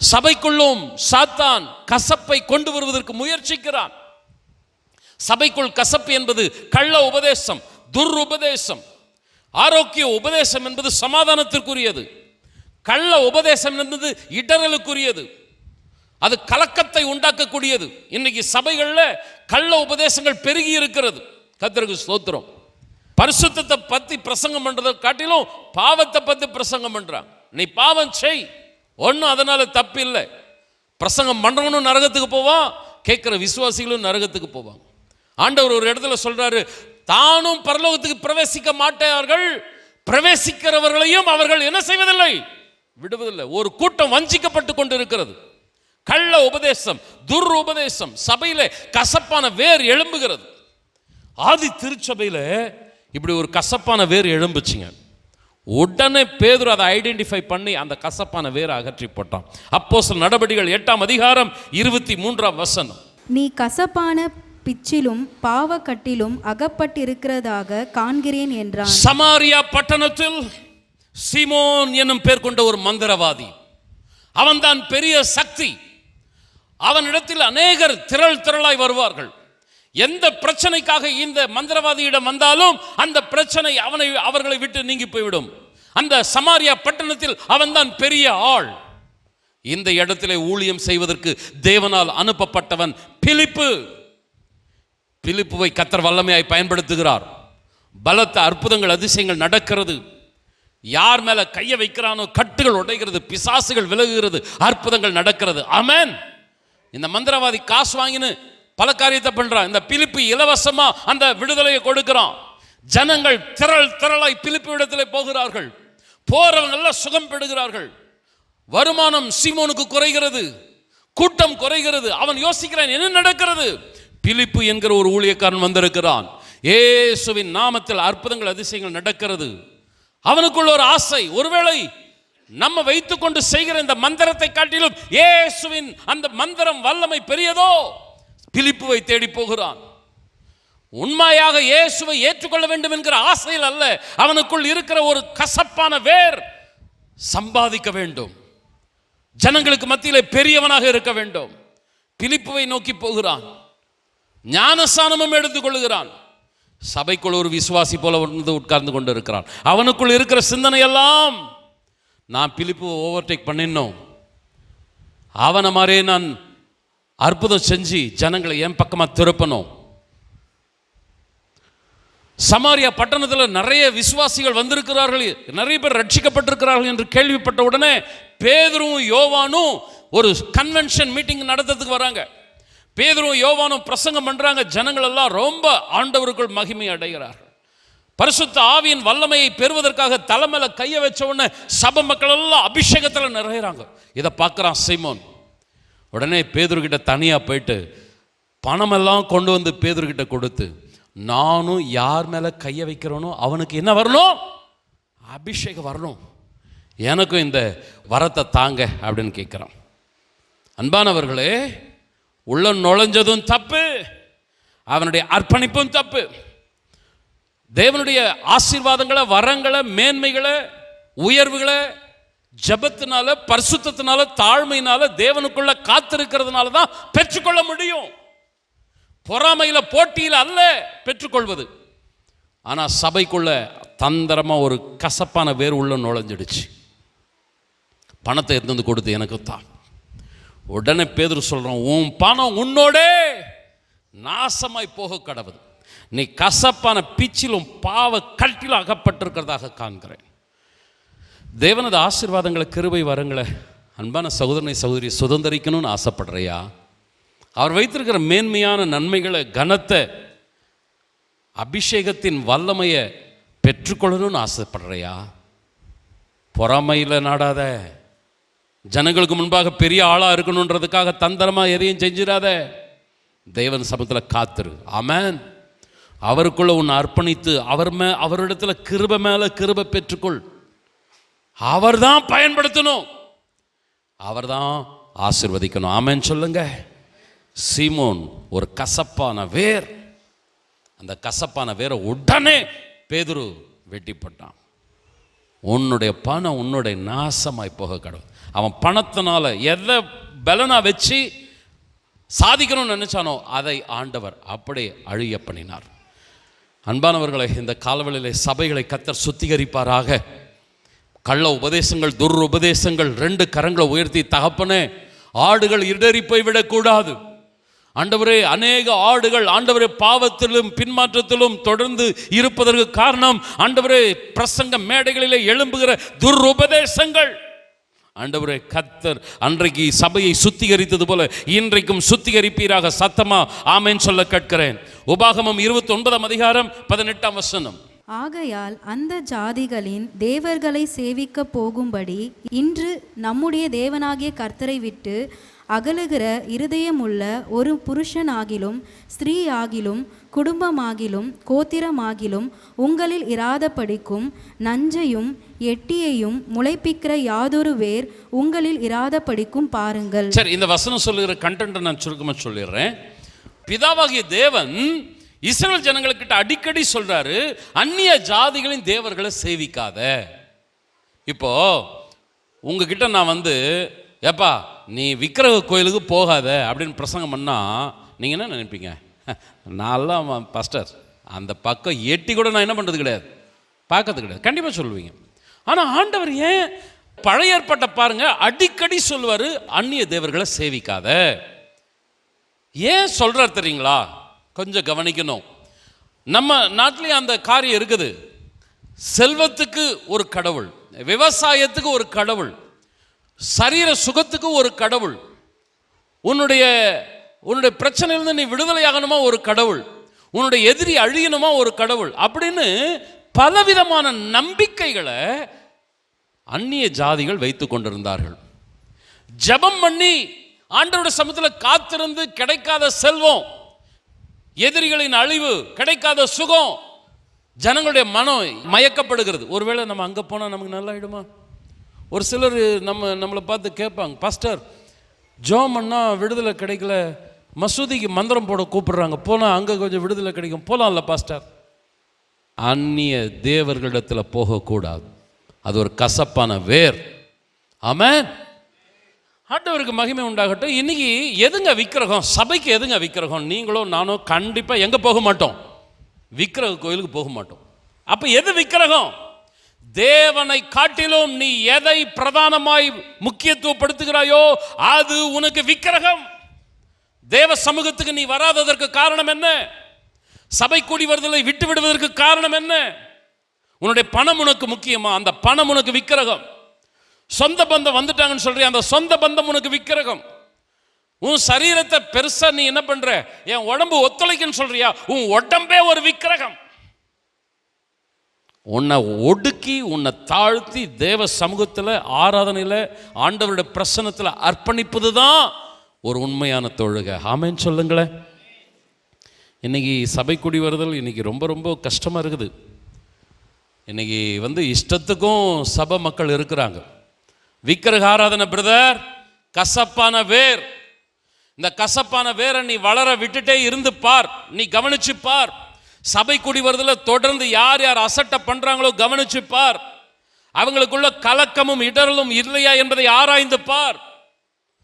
சபைக்குள்ளும் சாத்தான் கசப்பை கொண்டு வருவதற்கு முயற்சிக்கிறான். சபைக்குள் கசப்பு என்பது கள்ள உபதேசம், துர் உபதேசம். ஆரோக்கிய உபதேசம் என்பது சமாதானத்திற்குரியது. கள்ள உபதேசம் என்பது இடரலுக்குரியது, அது கலக்கத்தை உண்டாக்கக்கூடியது. இன்னைக்கு சபைகளில் கள்ள உபதேசங்கள் பெருகி இருக்கிறது. கர்த்தருக்கு ஸ்தோத்திரம். பரிசுத்தத்தை பற்றி பிரசங்கம் பண்றதை காட்டிலும் பாவத்தை பற்றி பிரசங்கம் பண்றாங்க. நீ பாவம் செய், ஒன்றும் அதனால தப்பு இல்லை. பிரசங்கம் பண்றவனும் நரகத்துக்கு போவான், கேட்கிற விசுவாசிகளும் நரகத்துக்கு போவாங்க. ஆண்டவர் ஒரு இடத்துல சொல்றாரு, தானும் பரலோகத்துக்கு பிரவேசிக்க மாட்டார்கள், பிரவேசிக்கிறவர்களையும் அவர்கள் என்ன செய்வதில்லை, விடுவதில்லை. ஒரு கூட்டம் வஞ்சிக்கப்பட்டு கொண்டு இருக்கிறது. கள்ள உபதேசம், துர் உபதேசம், சபையில கசப்பான வேர் எழும்புகிறது. ஆதி திருச்சபையில இப்படி ஒரு கசப்பான வேர் எழும்புச்சுங்க. உடனே பேதுரு அதை ஐடென்டிஃபை பண்ணி அந்த கசப்பான வேரை அகற்றி போட்டான். அப்போஸ்தலர் நடபடிகள் 8:23. நீ கசப்பான பிச்சிலும் பாவக்கட்டிலும் அகப்பட்டிருக்கிறதாக காண்கிறேன் என்றான். சமாரியா பட்டணத்தில் சீமோன் என்னும் பேர் கொண்ட ஒரு மந்திரவாதி, அவன்தான் பெரிய சக்தி. அவனிடத்தில் அநேகர் திரளாய் வருவார்கள். எந்த பிரச்சனைக்காக இந்த மந்திரவாதியிடம் வந்தாலும் அந்த பிரச்சனை அவர்களை விட்டு நீங்கி போய்விடும். அந்த சமாரியா பட்டணத்தில் அவன்தான் பெரிய ஆள். இந்த இடத்திலே ஊழியம் செய்வதற்கு தேவனால் அனுப்பப்பட்டவன் பிலிப்பு. பிலிப்புவை கர்த்தர் வல்லமையாய் பயன்படுத்துகிறார். பலத்த அற்புதங்கள் அதிசயங்கள் நடக்கிறது. யார் மேல கையை வைக்கிறானோ கட்டுகள் உடைகிறது, பிசாசுகள் விலகுகிறது, அற்புதங்கள் நடக்கிறது. ஆமென். இந்த மந்திரவாதி காசு வாங்கினு பல காரியத்தை பண்றான். இந்த பிலிப்பு இலவசமா அந்த விடுதலையை கொடுக்கிறான். ஜனங்கள் திரளாய் பிலிப்பு இடத்திலே போகிறார்கள். போறவங்க எல்லாம் சுகம் பெறுகிறார்கள். வருமானம் சீமோனுக்கு குறைகிறது, கூட்டம் குறைகிறது. அவன் யோசிக்கிறான், என்ன நடக்கிறது? பிலிப்பு என்கிற ஒரு ஊழியக்காரன் வந்திருக்கிறான். இயேசுவின் நாமத்தில் அற்புதங்கள் அதிசயங்கள் நடக்கிறது. அவனுக்குள்ள ஒரு ஆசை, ஒருவேளை நம்ம வைத்துக்கொண்டு செய்கிற இந்த மந்திரத்தை காட்டிலும் இயேசுவின் அந்த மந்திரம் வல்லமை பெரியதோ. பிலிப்புவை தேடி போகிறான். உண்மையாக இயேசுவை ஏற்றுக்கொள்ள வேண்டும் என்கிற ஆசையில் அல்ல, அவனுக்குள் இருக்கிற ஒரு கசப்பான வேர் சம்பாதிக்க வேண்டும், ஜனங்களுக்கு மத்தியிலே பெரியவனாக இருக்க வேண்டும். பிலிப்புவை நோக்கி போகிறான். ஞானஸ்நானமும் எடுத்துக் கொள்கிறான். சபைக்குள் ஒரு விசுவாசி போல உட்கார்ந்து கொண்டு இருக்கிறான். அவனுக்குள் இருக்கிற சிந்தனை எல்லாம், நான் பிலிப்புவை ஓவர்டேக் பண்ணினோம், அவனை மாதிரியே நான் அற்புதம் செஞ்சு ஜனங்களை என் பக்கமா திருப்பணும். சமாரியா பட்டணத்தில் நிறைய விசுவாசிகள் வந்திருக்கிறார்கள், நிறைய பேர் ரட்சிக்கப்பட்டிருக்கிறார்கள் என்று கேள்விப்பட்ட உடனே பேதுருவும் யோவானும் ஒரு கன்வென்ஷன் மீட்டிங் நடத்துறதுக்கு வராங்க. பேதுருவும் யோவானும் பிரசங்கம் பண்றாங்க. ஜனங்கள் எல்லாம் ரொம்ப ஆண்டவருக்குள் மகிமை அடைகிறார்கள். பரிசுத்த ஆவியின் வல்லமையை பெறுவதற்காக தலைமையில கையை வச்ச உடனே சபை மக்கள் எல்லாம் அபிஷேகத்தில் நிறைகிறாங்க. இதை பார்க்குறான் சீமோன். உடனே பேதுருக்கிட்ட தனியாக போயிட்டு பணமெல்லாம் கொண்டு வந்து பேதுருக்கிட்ட கொடுத்து, நானும் யார் மேலே கையை வைக்கிறேனோ அவனுக்கு என்ன வரணும்? அபிஷேகம் வரணும், எனக்கும் இந்த வரத்தை தாங்க அப்படின்னு கேட்குறான். அன்பானவர்களே, உள்ள நுழைஞ்சதும் தப்பு, அவனுடைய அர்ப்பணிப்பும் தப்பு. தேவனுடைய ஆசீர்வாதங்களை, வரங்களை, மேன்மைகளை, உயர்வுகளை ஜபத்தினால, பரிசுத்தத்தினால, தாழ்மையினால, தேவனுக்குள்ள காத்திருக்கிறதுனால தான் பெற்றுக்கொள்ள முடியும். பொறாமையில, போட்டியில் அல்ல பெற்றுக்கொள்வது. ஆனா சபைக்குள்ள தந்திரமா ஒரு கசப்பான வேர் உள்ள நுழைஞ்சிடுச்சு. பணத்தை எடுத்து கொடுத்து எனக்கு தான். உடனே பேதுரு சொல்றான், உன் பணம் உன்னோட நாசமாய் போக கடவுது. நீ கசப்பான பிச்சிலும் பாவ கட்டிலும் அகப்பட்டிருக்கிறதாக காண்கிறேன். தேவனது ஆசீர்வாதங்களை, கிருபை, வரங்களை அன்பான சகோதரனை சகோதரி சுதந்திரிக்கணும்னு ஆசைப்படுறியா? அவர் வைத்திருக்கிற மேன்மையான நன்மைகளை, கனத்தை, அபிஷேகத்தின் வல்லமையை பெற்றுக்கொள்ளணும்னு ஆசைப்படுறியா? பொறாமையில் நாடாத, ஜனங்களுக்கு முன்பாக பெரிய ஆளாக இருக்கணுன்றதுக்காக தந்திரமாக எதையும் செஞ்சிடாத. தேவன் சமூகத்தில் காத்துரு. ஆமென். அவருக்குள்ள உன்னை அர்ப்பணித்து அவரிடத்துல கிருபை மேல கிருபை பெற்றுக்கொள். அவர் தான் பயன்படுத்தணும், அவர் தான் ஆசீர்வதிக்கணும். ஆமென் சொல்லுங்க. சீமோன் ஒரு கசப்பான வேர். அந்த கசப்பான வேரை உடனே பேதுரு வெட்டி போட்டான். உன்னுடைய பணம் உன்னுடைய நாசமாய் போக கடவுள். அவன் பணத்தினால எதை பலனா வச்சு சாதிக்கணும்னு நினைச்சானோ அதை ஆண்டவர் அப்படியே அழிய பண்ணினார். அன்பானவர்களை, இந்த காலவெளியிலே சபைகளை கர்த்தர் சுத்திகரிப்பாராக. கள்ள உபதேசங்கள், துர் உபதேசங்கள், 2 கரங்களை உயர்த்தி, தகப்பனே, ஆடுகள் இடறி போய் விடக்கூடாது ஆண்டவரே. அநேக ஆடுகள் ஆண்டவரே பாவத்திலும் பின்மாற்றத்திலும் தொடர்ந்து இருப்பதற்கு காரணம் ஆண்டவரே பிரசங்க மேடைகளிலே எழும்புகிற துர் உபதேசங்கள். ஆண்டவரே, கர்த்தர் அன்றைக்கு சபையை சுத்திகரித்தது போல இன்றைக்கும் சுத்திகரிப்பீராக. சத்தமா ஆமென் சொல்ல கேட்கிறேன். உபாகமம் 29 அதிகாரம் 18 வசனம். ஆகையால் அந்த ஜாதிகளின் தேவர்களை சேவிக்க போகும்படி இன்று நம்முடைய தேவனாகிய கர்த்தரை விட்டு அகலுகிற இருதயமுள்ள ஒரு புருஷனாகிலும் ஸ்திரீ ஆகிலும் குடும்பமாகிலும் கோத்திரமாகிலும் உங்களில் இராதபடிக்கும் நஞ்சையும் எட்டியையும் முளைப்பிக்கிற யாதொரு வேர் உங்களில் இராதபடிக்கும் பாருங்கள். சரி, இந்த வசனம் சொல்லுகிற கண்டென்ட் நான் சுருக்கமாக சொல்லிடுறேன். பிதாவாகிய தேவன் இஸ்ரவேல் ஜனங்களுக்கிட்ட அடிக்கடி சொல்றாரு, அந்நிய ஜாதிகளின் தேவர்களை சேவிக்காத. இப்போ உங்ககிட்ட நான் ஏப்பா நீ விக்கிரக கோயிலுக்கு போகாத அப்படின்னு பிரசங்கம் பண்ணா நீங்க என்ன நினைப்பீங்க? நான்லாம் பாஸ்டர் அந்த பக்கம் எட்டி கூட நான் என்ன பண்ணுறது கிடையாது, பார்க்கறது கிடையாது, கண்டிப்பாக சொல்லுவீங்க. ஆனால் ஆண்டவர் ஏன் பழைய ஏற்பாட்டை பாருங்க, அடிக்கடி சொல்லுவார் அந்நிய தேவர்களை சேவிக்காத. ஏன் சொல்றார் தெரியுங்களா? கொஞ்சம் கவனிக்கணும். நம்ம நாட்டிலேயே அந்த காரியம் இருக்குது. செல்வத்துக்கு ஒரு கடவுள், விவசாயத்துக்கு ஒரு கடவுள், சரீர சுகத்துக்கு ஒரு கடவுள், உன்னுடைய பிரச்சனையிலிருந்து நீ விடுதலையாகணுமா ஒரு கடவுள், உன்னுடைய எதிரி அழியணுமா ஒரு கடவுள், அப்படின்னு பலவிதமான நம்பிக்கைகளை அந்நிய ஜாதிகள் வைத்து கொண்டிருந்தார்கள். ஜெபம் பண்ணி ஆண்டவருடைய சமூகத்தில் காத்திருந்து கிடைக்காத செல்வம், எதிரிகளின் அழிவு, கிடைக்காத சுகம், ஜனங்களுடைய மனம் மயக்கப்படுகிறது. ஒருவேளை நம்ம அங்கே போனால் நமக்கு நல்லா ஆயிடுமா? ஒரு சிலர் நம்மளை பார்த்து கேட்பாங்க, பாஸ்டர் ஜோம் பண்ணா விடுதலை கிடைக்கல, மசூதிக்கு மந்திரம் போட கூப்பிடுறாங்க, போனால் அங்கே கொஞ்சம் விடுதலை கிடைக்கும், போகலாம்ல பாஸ்டர். அந்நிய தேவர்களிடத்தில் போகக்கூடாது, அது ஒரு கசப்பான வேர். ஆமென். ஆண்டவருக்கு மகிமை உண்டாகட்டும். இன்னைக்கு எதுங்க விக்கிரகம்? சபைக்கு எதுங்க விக்கிரகம்? நீங்களும் நானும் கண்டிப்பாக எங்கே போக மாட்டோம்? விக்கிரக கோயிலுக்கு போக மாட்டோம். அப்போ எது விக்கிரகம்? தேவனை காட்டிலும் நீ எதை பிரதானமாய் முக்கியத்துவப்படுத்துகிறாயோ அது உனக்கு விக்கிரகம். தேவ சமூகத்துக்கு நீ வராததற்கு காரணம் என்ன? சபை கூடி வருதலை விட்டு விடுவதற்கு காரணம் என்ன? உன்னுடைய பணம் உனக்கு முக்கியமா? அந்த பணம் உனக்கு விக்கிரகம். சொந்த பந்தம் வந்துட்டாங்கன்னு சொல்றியா, அந்த சொந்த பந்தம் உனக்கு விக்கிரகம். உன் சரீரத்தை பெருசா நீ என்ன பண்ற, என் உடம்பு ஒத்துழைக்குன்னு சொல்றியா, உன் உடம்பே ஒரு விக்கிரகம். உன்னை ஒடுக்கி உன்னை தாழ்த்தி தேவ சமூகத்தில் ஆராதனையில் ஆண்டவருடைய பிரசன்னத்தில் அர்ப்பணிப்பது தான் ஒரு உண்மையான தொழுகை. ஆமென் சொல்லுங்களேன். இன்னைக்கு சபை கூடி வருதல் இன்னைக்கு ரொம்ப ரொம்ப கஷ்டமாக இருக்குது. இன்னைக்கு இஷ்டத்துக்கும் சபை மக்கள் இருக்கிறாங்க. விக்கிரக ஆராதனை பிரதர் கசப்பான வேர். இந்த கசப்பான வேரை நீ வளர விட்டுட்டே இருந்து பார், நீ கவனிச்சு பார். சபை கூடி வருதுல தொடர்ந்து யார் யார் அசட்டை பண்றாங்களோ கவனிச்சு பார். அவங்களுக்குள்ள கலக்கமும் இடரலும் இல்லையா என்பதை ஆராய்ந்து பார்.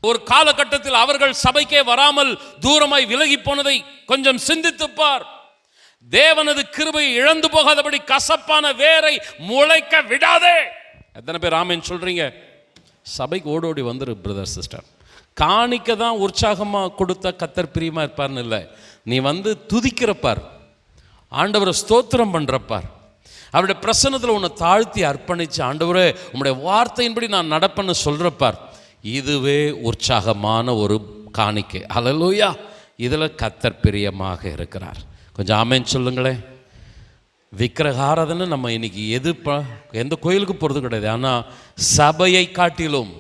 ஒரு காலகட்டத்தில் அவர்கள் சபைக்கே வராமல் தூரமாய் விலகி போனதை கொஞ்சம் சிந்தித்து பார். தேவனது கிருபையை இழந்து போகாதபடி கசப்பான வேரை முளைக்க விடாதே. எத்தனை பேர் ஆமென் சொல்றீங்க? சபைக்கு ஓடோடி வந்துரு பிரதர் சிஸ்டர். காணிக்க தான் உற்சாகமாக கொடுத்த கத்தர் பிரியமா இருப்பார்னு இல்லை, நீ துதிக்கிறப்பார், ஆண்டவரை ஸ்தோத்திரம் பண்ணுறப்பார், அவருடைய பிரசன்னத்தில் உன்னை தாழ்த்தி அர்ப்பணித்து ஆண்டவரே உங்களுடைய வார்த்தையின்படி நான் நடப்பேன்னு சொல்கிறப்பார். இதுவே உற்சாகமான ஒரு காணிக்கை. ஹல்லேலூயா. இதில் கத்தர் பிரியமாக இருக்கிறார். கொஞ்சம் ஆமென் சொல்லுங்களேன். விக்கிரக ஆராதனை நம்ம இன்னைக்கு எந்த கோயிலுக்கு போகிறது கிடையாது. ஆனால் சபையை காட்டிலும்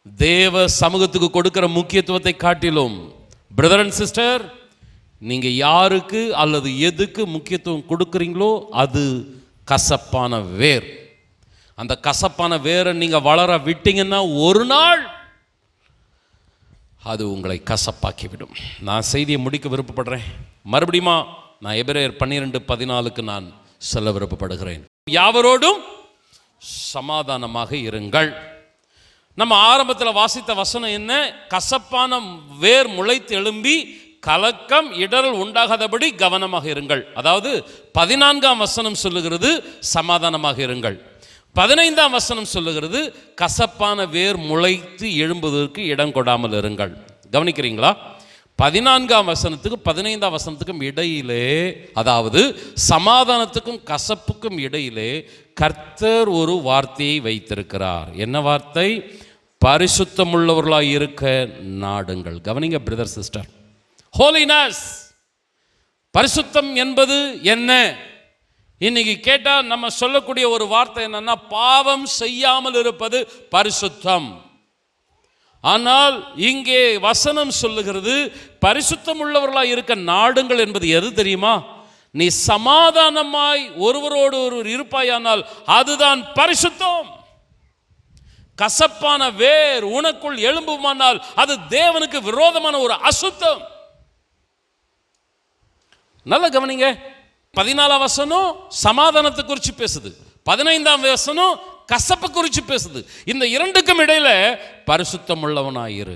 தேவ சமூகத்துக்கு கொடுக்கிற முக்கியத்துவத்தை காட்டிலும் பிரதர் அண்ட் சிஸ்டர், நீங்கள் யாருக்கு அல்லது எதுக்கு முக்கியத்துவம் கொடுக்குறீங்களோ அது கசப்பான வேர். அந்த கசப்பான வேரை நீங்கள் வளர விட்டீங்கன்னா ஒரு நாள் அது உங்களை கசப்பாக்கிவிடும். நான் செய்தியை முடிக்க விருப்பப்படுறேன். மறுபடியும் நான் எபிரேயர் 12:14 நான் சொல்ல விருப்பப்படுகிறேன். யாவரோடும் சமாதானமாக இருங்கள். நம்ம ஆரம்பத்தில் வாசித்த வசனம் என்ன? கசப்பான வேர் முளைத்து எழும்பி கலக்கம் இடரல் உண்டாகாதபடி கவனமாக இருங்கள். அதாவது 14ஆம் வசனம் சொல்லுகிறது சமாதானமாக இருங்கள். 15ஆம் வசனம் சொல்லுகிறது கசப்பான வேர் முளைத்து எழும்புவதற்கு இடம் கொடாமல் இருங்கள். கவனிக்கிறீங்களா? 14ஆம் வசனத்துக்கு 15ஆம் வசனத்துக்கும் இடையிலே, அதாவது சமாதானத்துக்கும் கசப்புக்கும் இடையிலே கர்த்தர் ஒரு வார்த்தையை வைத்திருக்கிறார். என்ன வார்த்தை? பரிசுத்தமுள்ளவர்களாய் இருக்க நாடுங்கள். கவனிங்க பிரதர் சிஸ்டர். ஹோலினஸ், பரிசுத்தம் என்பது என்ன? இன்னைக்கு கேட்டால் நம்ம சொல்லக்கூடிய ஒரு வார்த்தை என்னன்னா, பாவம் செய்யாமல் இருப்பது பரிசுத்தம். ஆனால் இங்கே வசனம் சொல்லுகிறது பரிசுத்தம் உள்ளவர்களாய் இருக்க நாடுங்கள் என்பது எது தெரியுமா? நீ சமாதானமாய் ஒருவரோடு ஒருவர் இருப்பாயானால் அதுதான் பரிசுத்தம். கசப்பான வேர் உனக்குள் எழும்புமானால் அது தேவனுக்கு விரோதமான ஒரு அசுத்தம். நல்ல கவனிங்க. 14ஆம் வசனம் சமாதானத்தை குறித்து பேசுது, 15ஆம் வசனம் கசப்பை குறித்து பேசுது. இந்த இரண்டுக்கும் இடையில பரிசுத்தம் உள்ளவனாயிரு.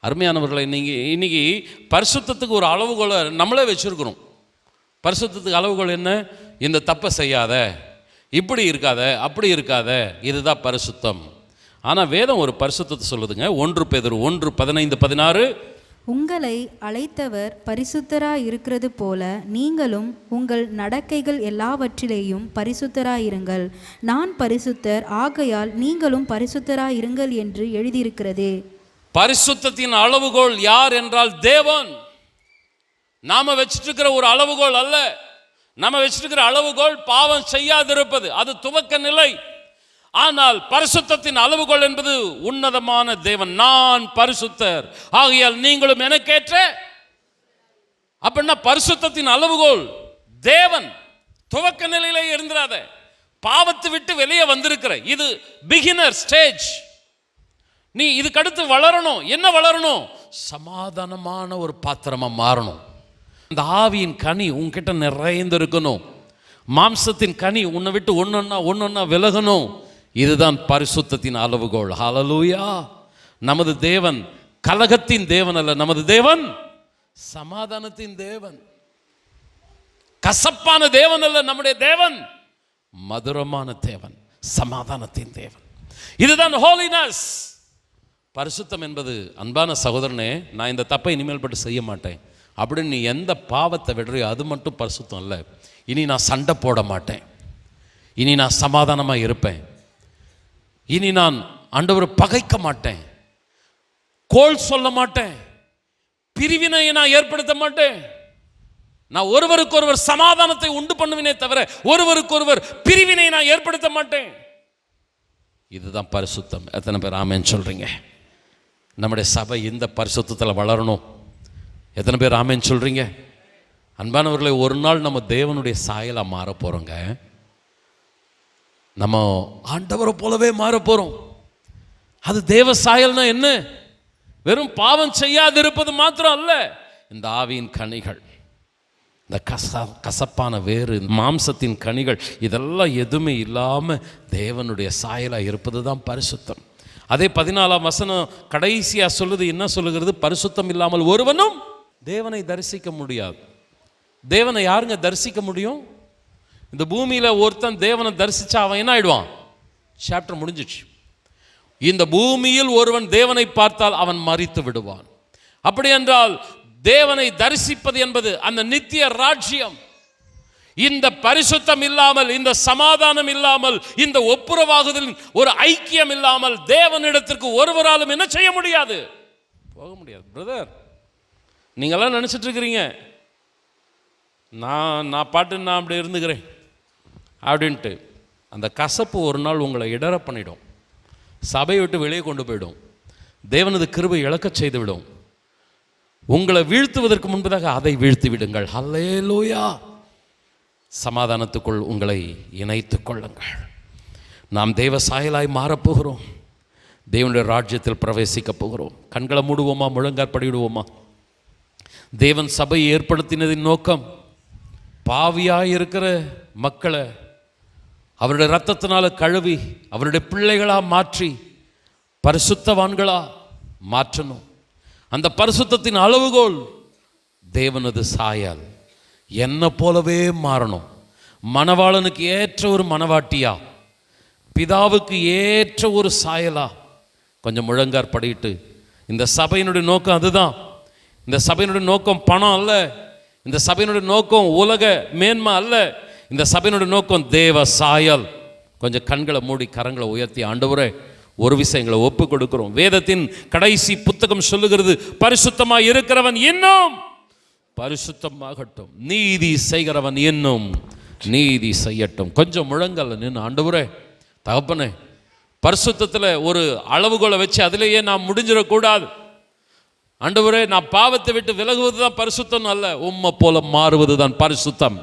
அருமையானவர்களை, இன்னைக்கு பரிசுத்தத்துக்கு ஒரு அளவுகோலை நம்மளே வச்சிருக்கிறோம். பரிசுத்தத்துக்கு அளவுகோல் என்ன? இந்த தப்பை செய்யாத, இப்படி இருக்காத, அப்படி இருக்காத, இதுதான் பரிசுத்தம். ஆனால் வேதம் ஒரு பரிசுத்தத்தை சொல்லுதுங்க. 1 பேதுரு 1:15-16, உங்களை அழைத்தவர் பரிசுத்தராய் இருக்கிறது போல நீங்களும் உங்கள் நடக்கைகள் எல்லாவற்றிலேயும் பரிசுத்தராயிருங்கள். நான் பரிசுத்தர், ஆகையால் நீங்களும் பரிசுத்தராயிருங்கள் என்று எழுதியிருக்கிறதே. பரிசுத்தத்தின் அளவுகோல் யார் என்றால் தேவன். நாம வச்சிட்டு இருக்கிற ஒரு அளவுகோல் அல்ல. நாம வச்சிருக்கிற அளவுகோல் பாவம் செய்யாதிருப்பது, அது துவக்க நிலை. ஆனால் பரிசுத்தத்தின் அளவுகோல் என்பது உன்னதமான தேவன். நான் பரிசுத்தர், ஆகையால் நீங்களும் எனக்கேற்ற. அப்படின்னா பரிசுத்தத்தின் அளவுகோல் தேவன். துவக்க நிலையிலே இருந்துராத, பாவத்தை விட்டு வெளியே வந்திருக்கிற இது பிகினர் ஸ்டேஜ். நீ இதுக்கு அடுத்து வளரணும். என்ன வளரணும்? சமாதானமான ஒரு பாத்திரமா மாறணும். அந்த ஆவியின் கனி உன்கிட்ட நிறைந்து இருக்கணும். மாம்சத்தின் கனி உன்னை விட்டு ஒன்னொன்னா விலகணும். இதுதான் பரிசுத்தத்தின் அளவுகோல். ஹல்லேலூயா. நமது தேவன் கலகத்தின் தேவன் அல்ல, நமது தேவன் சமாதானத்தின் தேவன். கசப்பான தேவன் அல்ல நம்முடைய தேவன், மதுரமான தேவன், சமாதானத்தின் தேவன். இதுதான் ஹோலினஸ். பரிசுத்தம் என்பது, அன்பான சகோதரனே, நான் இந்த தப்பை இனிமேல் பட்டு செய்ய மாட்டேன், அப்படின்னு நீ எந்த பாவத்தை விடுறியோ அது மட்டும் பரிசுத்தம் இல்லை. இனி நான் சண்டை போட மாட்டேன், இனி நான் சமாதானமாக இருப்பேன், இனி நான் ஆண்டவரை பகைக்க மாட்டேன், கோள் சொல்ல மாட்டேன், பிரிவினையை நான் ஏற்படுத்த மாட்டேன், நான் ஒருவருக்கொருவர் சமாதானத்தை உண்டு பண்ணுவேனே தவிர ஒருவருக்கொருவர் பிரிவினை நான் ஏற்படுத்த மாட்டேன். இதுதான் பரிசுத்தம். எத்தனை பேர் ஆமேன்னு சொல்றீங்க? நம்முடைய சபை இந்த பரிசுத்தத்தில் வளரணும். எத்தனை பேர் ஆமேன்னு சொல்றீங்க? அன்பானவர்களை, ஒரு நாள் நம்ம தேவனுடைய சாயலாக மாற போறோங்க. நம்ம ஆண்டவரை போலவே மாற போறோம். அது தேவ சாயல்னா என்ன? வெறும் பாவம் செய்யாதிருப்பது மாத்திரம் அல்ல, இந்த ஆவியின் கனிகள், இந்த கசப்பான வேறு, மாம்சத்தின் கனிகள், இதெல்லாம் எதுவுமே இல்லாமல் தேவனுடைய சாயலாக இருப்பது தான் பரிசுத்தம். அதே 14ஆம் வசனம் கடைசியாக சொல்லுது. என்ன சொல்லுகிறது? பரிசுத்தம் இல்லாமல் ஒருவனும் தேவனை தரிசிக்க முடியாது. தேவனை யாருங்க தரிசிக்க முடியும்? இந்த பூமியில் ஒருத்தன் தேவனை தரிசிச்சா அவன் என்ன ஆயிடுவான்? சாப்டர் முடிஞ்சிச்சு. இந்த பூமியில் ஒருவன் தேவனை பார்த்தால் அவன் மரித்து விடுவான். அப்படி என்றால் தேவனை தரிசிப்பது என்பது அந்த நித்திய ராஜ்யம். இந்த பரிசுத்தம் இல்லாமல், இந்த சமாதானம் இல்லாமல், இந்த ஒப்புரவாகுதல் ஒரு ஐக்கியம் இல்லாமல் தேவனிடத்திற்கு ஒருவராலும் என்ன செய்ய முடியாது? போக முடியாது. பிரதர், நீங்களாம் நினைச்சிட்டு இருக்கிறீங்க நான் அப்படி இருந்துக்கிறேன் அப்படின்ட்டு. அந்த கசப்பு ஒரு நாள் உங்களை இடற பண்ணிடும், சபையை விட்டு வெளியே கொண்டு போயிடும், தேவனது கிருபை இழக்க செய்து விடும். உங்களை வீழ்த்துவதற்கு முன்பதாக அதை வீழ்த்தி விடுங்கள். ஹல்லேலூயா. சமாதானத்துக்குள் உங்களை இணைத்துக் கொள்ளுங்கள். நாம் தேவ சாயலாய் மாறப்போகிறோம். தேவனுடைய ராஜ்யத்தில் பிரவேசிக்க போகிறோம். கண்களை மூடுவோமா? முழங்காற்படிடுவோமா? தேவன் சபையை ஏற்படுத்தினதின் நோக்கம் பாவியாய் இருக்கிற மக்களை அவருடைய இரத்தத்தினால கழுவி அவருடைய பிள்ளைகளா மாற்றி பரிசுத்தவான்களா மாற்றணும். அந்த பரிசுத்தத்தின் அளவுகோல் தேவனது சாயல் என்ன போலவே மாறணும். மணவாளனுக்கு ஏற்ற ஒரு மணவாட்டியா, பிதாவுக்கு ஏற்ற ஒரு சாயலா. கொஞ்சம் முழங்கார் படிட்டு, இந்த சபையினுடைய நோக்கம் அதுதான். இந்த சபையினுடைய நோக்கம் பணம் அல்ல, இந்த சபையினுடைய நோக்கம் உலக மேன்மை அல்ல, இந்த சபையினுடைய நோக்கம் தேவ சாயல். கொஞ்சம் கண்களை மூடி கரங்களை உயர்த்தி, ஆண்டவரே ஒரு விஷயங்களை ஒப்பு கொடுக்கிறோம். வேதத்தின் கடைசி புத்தகம் சொல்லுகிறது, பரிசுத்தமாக இருக்கிறவன் இன்னும் பரிசுத்தமாகட்டும், நீதி செய்கிறவன் இன்னும் நீதி செய்யட்டும். கொஞ்சம் முழங்கல்ல நின்று, ஆண்டவரே தகப்பனே, பரிசுத்தத்தில் ஒரு அளவுகோலை வச்சு அதிலேயே நான் முடிஞ்சிடக்கூடாது. ஆண்டவரே, நான் பாவத்தை விட்டு விலகுவது தான் பரிசுத்தம் அல்ல, உம்மை போல மாறுவது தான் பரிசுத்தம்.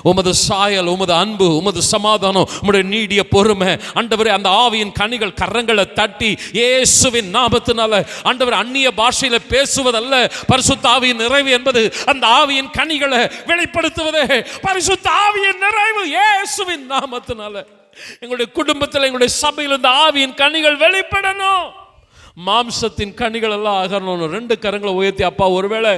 உமது சாயல், உமது அன்பு, உமது சமாதானம், உம்முடைய நீடிய பொறுமை. ஆண்டவரே, அந்த ஆவியின் கனிகள் கரங்களை தட்டி இயேசுவின் நாமத்தினால ஆண்டவரே, அந்நிய பாஷையில பேசுவதல்ல பரிசுத்த ஆவியின் நிறைவு என்பது. அந்த ஆவியின் கனிகளை வெளிப்படுத்துவதே பரிசுத்த ஆவியின் நிறைவு. இயேசுவின் நாமத்தினால எங்களுடைய குடும்பத்தில், எங்களுடைய சபையில் இந்த ஆவியின் கனிகள் வெளிப்படணும். மாம்சத்தின் கனிகள் எல்லாம் அகறணும். 2 கரங்களை உயர்த்தி, அப்பா, ஒருவேளை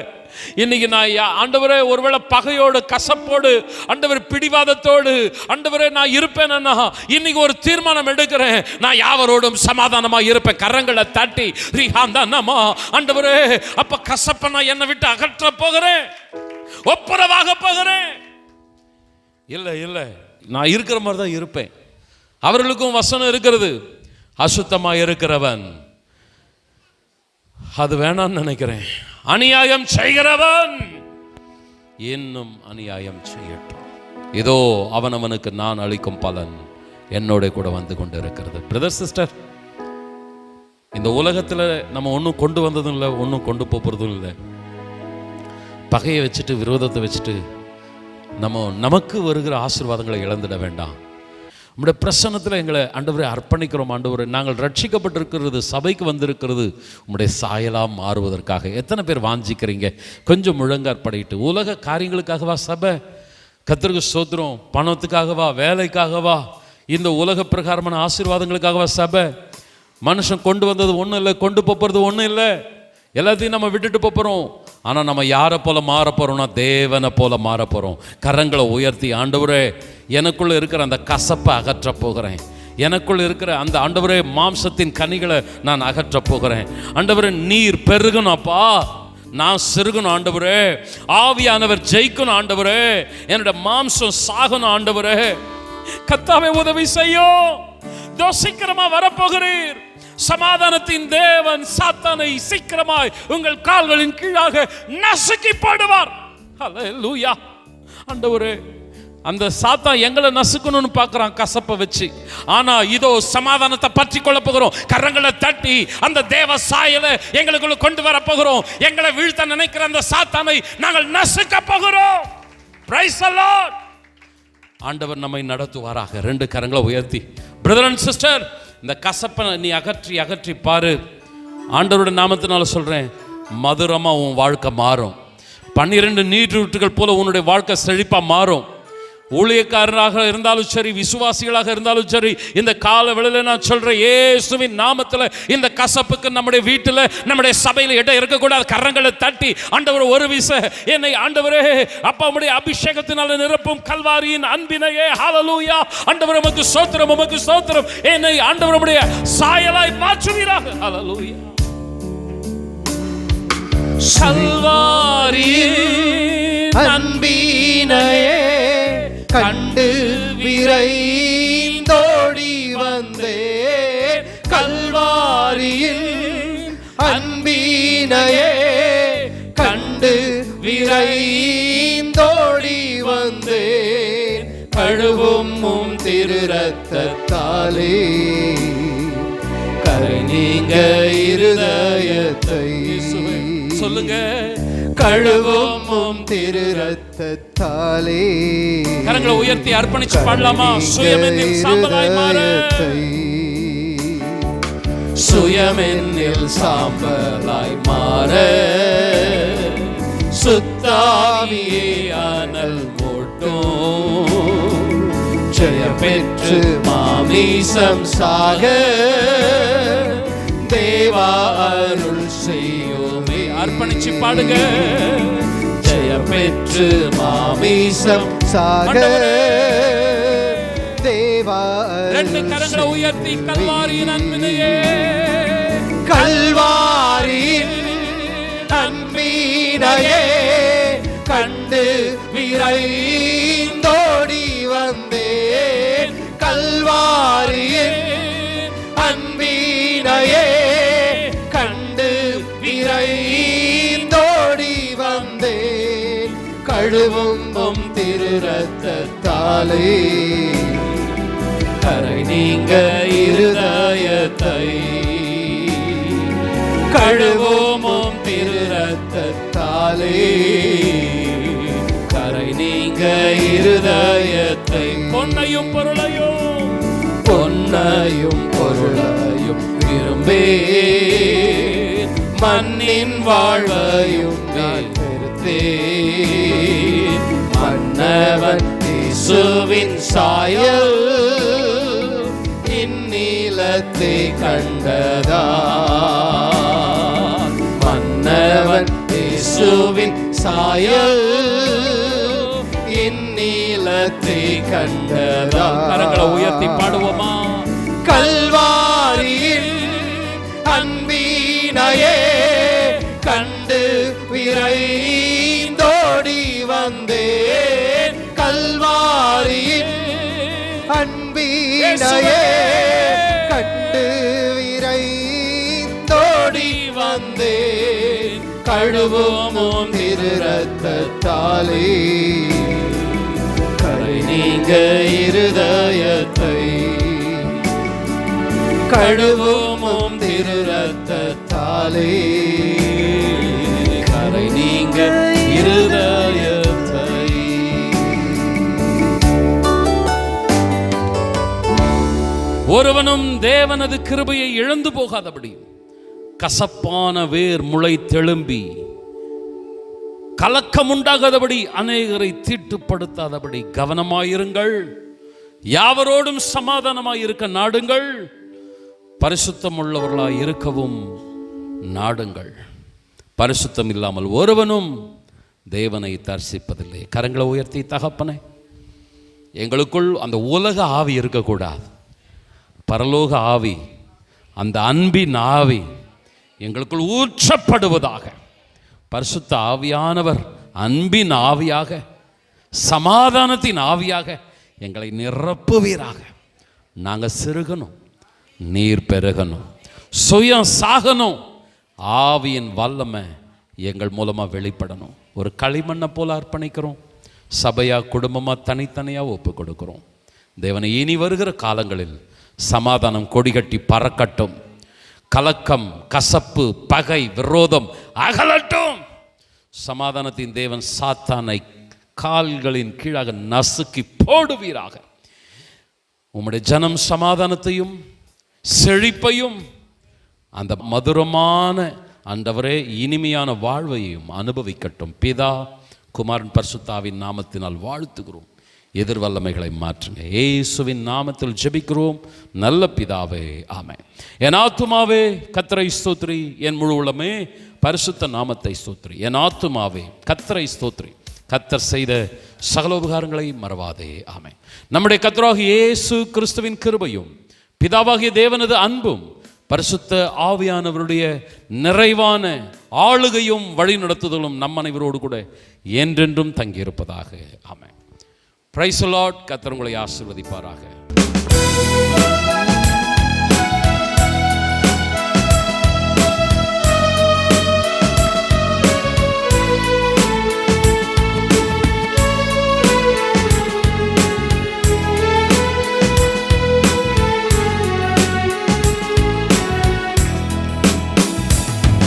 இன்னைக்கு நான் ஆண்டவரே ஒருவேளை பகையோடு, கசப்போடு, ஆண்டவரே பிடிவாதத்தோடு ஆண்டவரே நான் இருப்பேன்னா, இன்னைக்கு ஒரு தீர்மானம் எடுக்கிறேன், நான் யாவரோடும் சமாதானமாக இருப்பேன். கரங்களை தட்டி ஆண்டவரே, அப்ப கசப்ப நான் என்னை விட்டு அகற்ற போகிறேன், ஒப்புரவாக போகிறேன். இல்லை இல்லை, நான் இருக்கிற மாதிரி தான் இருப்பேன். அவர்களுக்கும் வசனம் இருக்கிறது, அசுத்தமாக இருக்கிறவன் அது வேணான்னு நினைக்கிறேன், அநியாயம் செய்கிறவன் இன்னும் அநியாயம் செய்யட்டும், இதோ அவனவனுக்கு நான் அளிக்கும் பலன் என்னோட கூட வந்து கொண்டு இருக்கிறது. பிரதர் சிஸ்டர், இந்த உலகத்தில் நம்ம ஒன்றும் கொண்டு வந்ததும் இல்லை, ஒன்றும் கொண்டு போகிறதும் இல்லை. பகையை வச்சுட்டு, விரோதத்தை வச்சுட்டு நமக்கு வருகிற ஆசீர்வாதங்களை இழந்துட வேண்டாம். உம்முடைய பிரசன்னத்தில் எங்களை ஆண்டவரை அர்ப்பணிக்கிறோம். ஆண்டவரை, நாங்கள் ரட்சிக்கப்பட்டிருக்கிறது, சபைக்கு வந்திருக்கிறது உம்முடைய சாயலாக மாறுவதற்காக. எத்தனை பேர் வாஞ்சிக்கிறீங்க? கொஞ்சம் முழங்காற்படிட்டு. உலக காரியங்களுக்காகவா சபை? கர்த்தருக்கு ஸ்தோத்திரம். பணத்துக்காகவா, வேலைக்காகவா, இந்த உலக பிரகாரமான ஆசீர்வாதங்களுக்காகவா சபை? மனுஷன் கொண்டு வந்தது ஒன்றும் இல்லை, கொண்டு போகிறது ஒன்றும் இல்லை. எல்லாத்தையும் நம்ம விட்டுட்டு போகிறோம். ஆனால் நம்ம யாரை போல மாற போகிறோம்னா தேவனை போல மாற போகிறோம். கரங்களை உயர்த்தி, ஆண்டவரே, எனக்குள்ளே இருக்கிற அந்த கசப்பை அகற்ற போகிறேன், எனக்குள்ள இருக்கிற அந்த ஆண்டவரே மாம்சத்தின் கனிகளை நான் அகற்ற போகிறேன். ஆண்டவரே, நீர் பெருகணும்ப்பா, நான் சிறுகணும் ஆண்டவரே, ஆவியானவர் ஜெயிக்கணும் ஆண்டவரே, என்னோட மாம்சம் சாகணும் ஆண்டவரே, கர்த்தாவே உதவி செய்யும். சீக்கிரமா வரப்போகிறீர். சமாதானத்தின் தேவன் சாத்தானை சீக்கிரமாய் உங்கள் கால்களின் கீழாக நசுக்கி போடுவார். ஹல்லேலூயா. ஆண்டவரே, அந்த சாத்தான் எங்களை நசுக்கணும்னு பார்க்கறான் கசப்பை வச்சு. ஆனா இதோ சமாதானத்தை பற்றி கொள்ள போகிறோம். கரங்களை தட்டி அந்த தேவ சாயலை எங்களுக்குள்ள கொண்டு வர போகிறோம். எங்களை வீழ்த்த நினைக்கிற அந்த சாத்தானை நாங்கள் நசுக்க போகிறோம். Praise the Lord. ஆண்டவர் நம்மை நடத்துவாராக. 2 கரங்களை உயர்த்தி, பிரதர் அண்ட் சிஸ்டர், இந்த கசப்பை நீ அகற்றி அகற்றி பாரு. ஆண்டவருடைய நாமத்தினால சொல்றேன், மதுரமா உன் வாழ்க்கை மாறும். 12 நீரூற்றுகள் போல உன்னுடைய வாழ்க்கை செழிப்பா மாறும். ஊழியக்காரராக இருந்தாலும் சரி, விசுவாசிகளாக இருந்தாலும் சரி, இந்த கால வேளையில நான் சொல்றேன், இயேசுவின் நாமத்தில் இந்த கசப்புக்கு நம்முடைய வீட்டில் நம்முடைய சபையில் இடம் இருக்கக்கூடாது. கரங்களை தட்டி, ஆண்டவர் ஒரு விச என்னை ஆண்டவரே அப்பா உம்முடைய அபிஷேகத்தினால நிரப்பும் கல்வாரியின் அன்பினையே. ஹல்லேலூயா. ஆண்டவர் உமக்கு ஸ்தோத்திரம், உமக்கு ஸ்தோத்திரம். என்னை ஆண்டவர் உம்முடைய சாயலாய் மாற்றுவீராக. ஹல்லேலூயா. கல்வாரியின் அன்பினையே கண்டு விரைந்தோடி வந்தேன். கல்வாரியில் அன்பினையே கண்டு விரைந்தோடி வந்தேன். கழுவும் திரு ரத்தத்தாலே கரை நீங்க இருதயத்தை. சொல்லுங்க, கழுவும் திரு ரத்தத்தாலே. கரங்களை உயர்த்தி அர்ப்பணிச்சு பாடலாமா? சுயமென்னில் சாம்பலாய் மாற, சுயமென்னில் சாம்பலாய் மாற, சுத்தாவியே அனல் மூட்டும். ஜெயம் பெற்று மாமிசம் சாக தேவா அருள் செய்யுமே. அர்ப்பணிச்சு பாடுங்க. ஜெயம் பெற்று மாமிசம் சாக தேவா. 2 கரங்களை உயர்த்தி, கல்வாரியின் அன்பினையே, கல்வாரியின் அன்பினையே கண்டு விரைந்தோடி வந்தேன். கல்வாரியின் அன்பினையே கண்டு விரைந்தோடி வந்தேன். கழுவும் திரு ரத்தத்தாலே கரை நீங்க இருதயத்தை. கழுவும் திரு ரத்தத்தாலே கரை நீங்க இருதயத்தை. பொன்னையும் பொருளையும், பொன்னையும் பொருளையும் விரும்பேன். மண்ணின் வாழ்வையும் நான் பெருத்தேன். மன்னவன் இயேசுவின் சாயல் இந்நிலத்தை கண்டதா. மன்னவன் இயேசுவின் சாயல் இந்நிலத்தை கண்டதா. கரங்களை உயர்த்தி பாடுவோமா? கல்வாரியில் அன்பினையே கண்டு விரைந்தோடி வந்தேன். கல்வாரியில் அன்பினையே கண்டு விரைந்தோடி வந்தேன். கழுவும் திரு ரத்தத்தாலே கரை நீங்க இருதயத்தை. கழுவும் திரு ரத்தத்தாலே கரை நீங்க இருதயத்தை. ஒருவனும் தேவனது கிருபையை இழந்து போகாதபடி கசப்பான வேர் முளை தெழும்பி கலக்கம் உண்டாகாதபடி அநேகரை தீட்டுப்படுத்தாதபடி கவனமாயிருங்கள். யாவரோடும் சமாதானமாயிருக்க நாடுங்கள். பரிசுத்தம் உள்ளவர்களாய் இருக்கவும் நாடுங்கள். பரிசுத்தம் இல்லாமல் ஒருவனும் தேவனை தரிசிப்பதில்லை. கரங்களை உயர்த்தி, தகப்பனே, எங்களுக்குள் அந்த உலக ஆவி இருக்கக்கூடாது. பரலோக ஆவி, அந்த அன்பின் ஆவி எங்களுக்குள் ஊற்றப்படுவதாக. பரிசுத்த ஆவியானவர் அன்பின் ஆவியாக, சமாதானத்தின் ஆவியாக எங்களை நிரப்புவீராக. நாங்கள் சிறுகணும், நீர் பெருகணும், சுயம் சாகணும், ஆவியின் வல்லமை எங்கள் மூலமாக வெளிப்படணும். ஒரு களிமண்ணை போல அர்ப்பணிக்கிறோம், சபையாக குடும்பமாக தனித்தனியாக ஒப்பு கொடுக்கிறோம். தேவனை, இனி வருகிற காலங்களில் சமாதானம் கொடிகட்டி பறக்கட்டும், கலக்கம், கசப்பு, பகை, விரோதம் அகலட்டும். சமாதானத்தின் தேவன் சாத்தானை கால்களின் கீழாக நசுக்கி போடுவீராக. உம்முடைய ஜனம் சமாதானத்தையும் செழிப்பையும் அந்த மதுரமான ஆண்டவரே இனிமையான வாழ்வையும் அனுபவிக்கட்டும். பிதா, குமாரன், பரிசுத்தாவின் நாமத்தினால் வாழ்த்துகிறோம். எதிர்வல்லமைகளை மாற்றுங்க. இயேசுவின் நாமத்தில் ஜெபிக்கிறோம் நல்ல பிதாவே, ஆமென். என் ஆத்துமாவே கர்த்தரை ஸ்தோத்திரி, என் முழு உள்ளமே பரிசுத்த நாமத்தை ஸ்தோத்திரி. என் ஆத்துமாவே கர்த்தரை ஸ்தோத்திரி, கர்த்தர் செய்த சகல உபகாரங்களை மறவாதே, ஆமென். நம்முடைய கர்த்தராகிய இயேசு கிறிஸ்துவின் கிருபையும் பிதாவாகிய தேவனது அன்பும் பரிசுத்த ஆவியானவருடைய நிறைவான ஆளுகையும் வழி நடத்துதலும் நம் அனைவரோடு கூட என்றென்றும் தங்கியிருப்பதாக, ஆமென். Praise the Lord. கர்த்தர் உங்களை ஆசீர்வதிப்பாராக.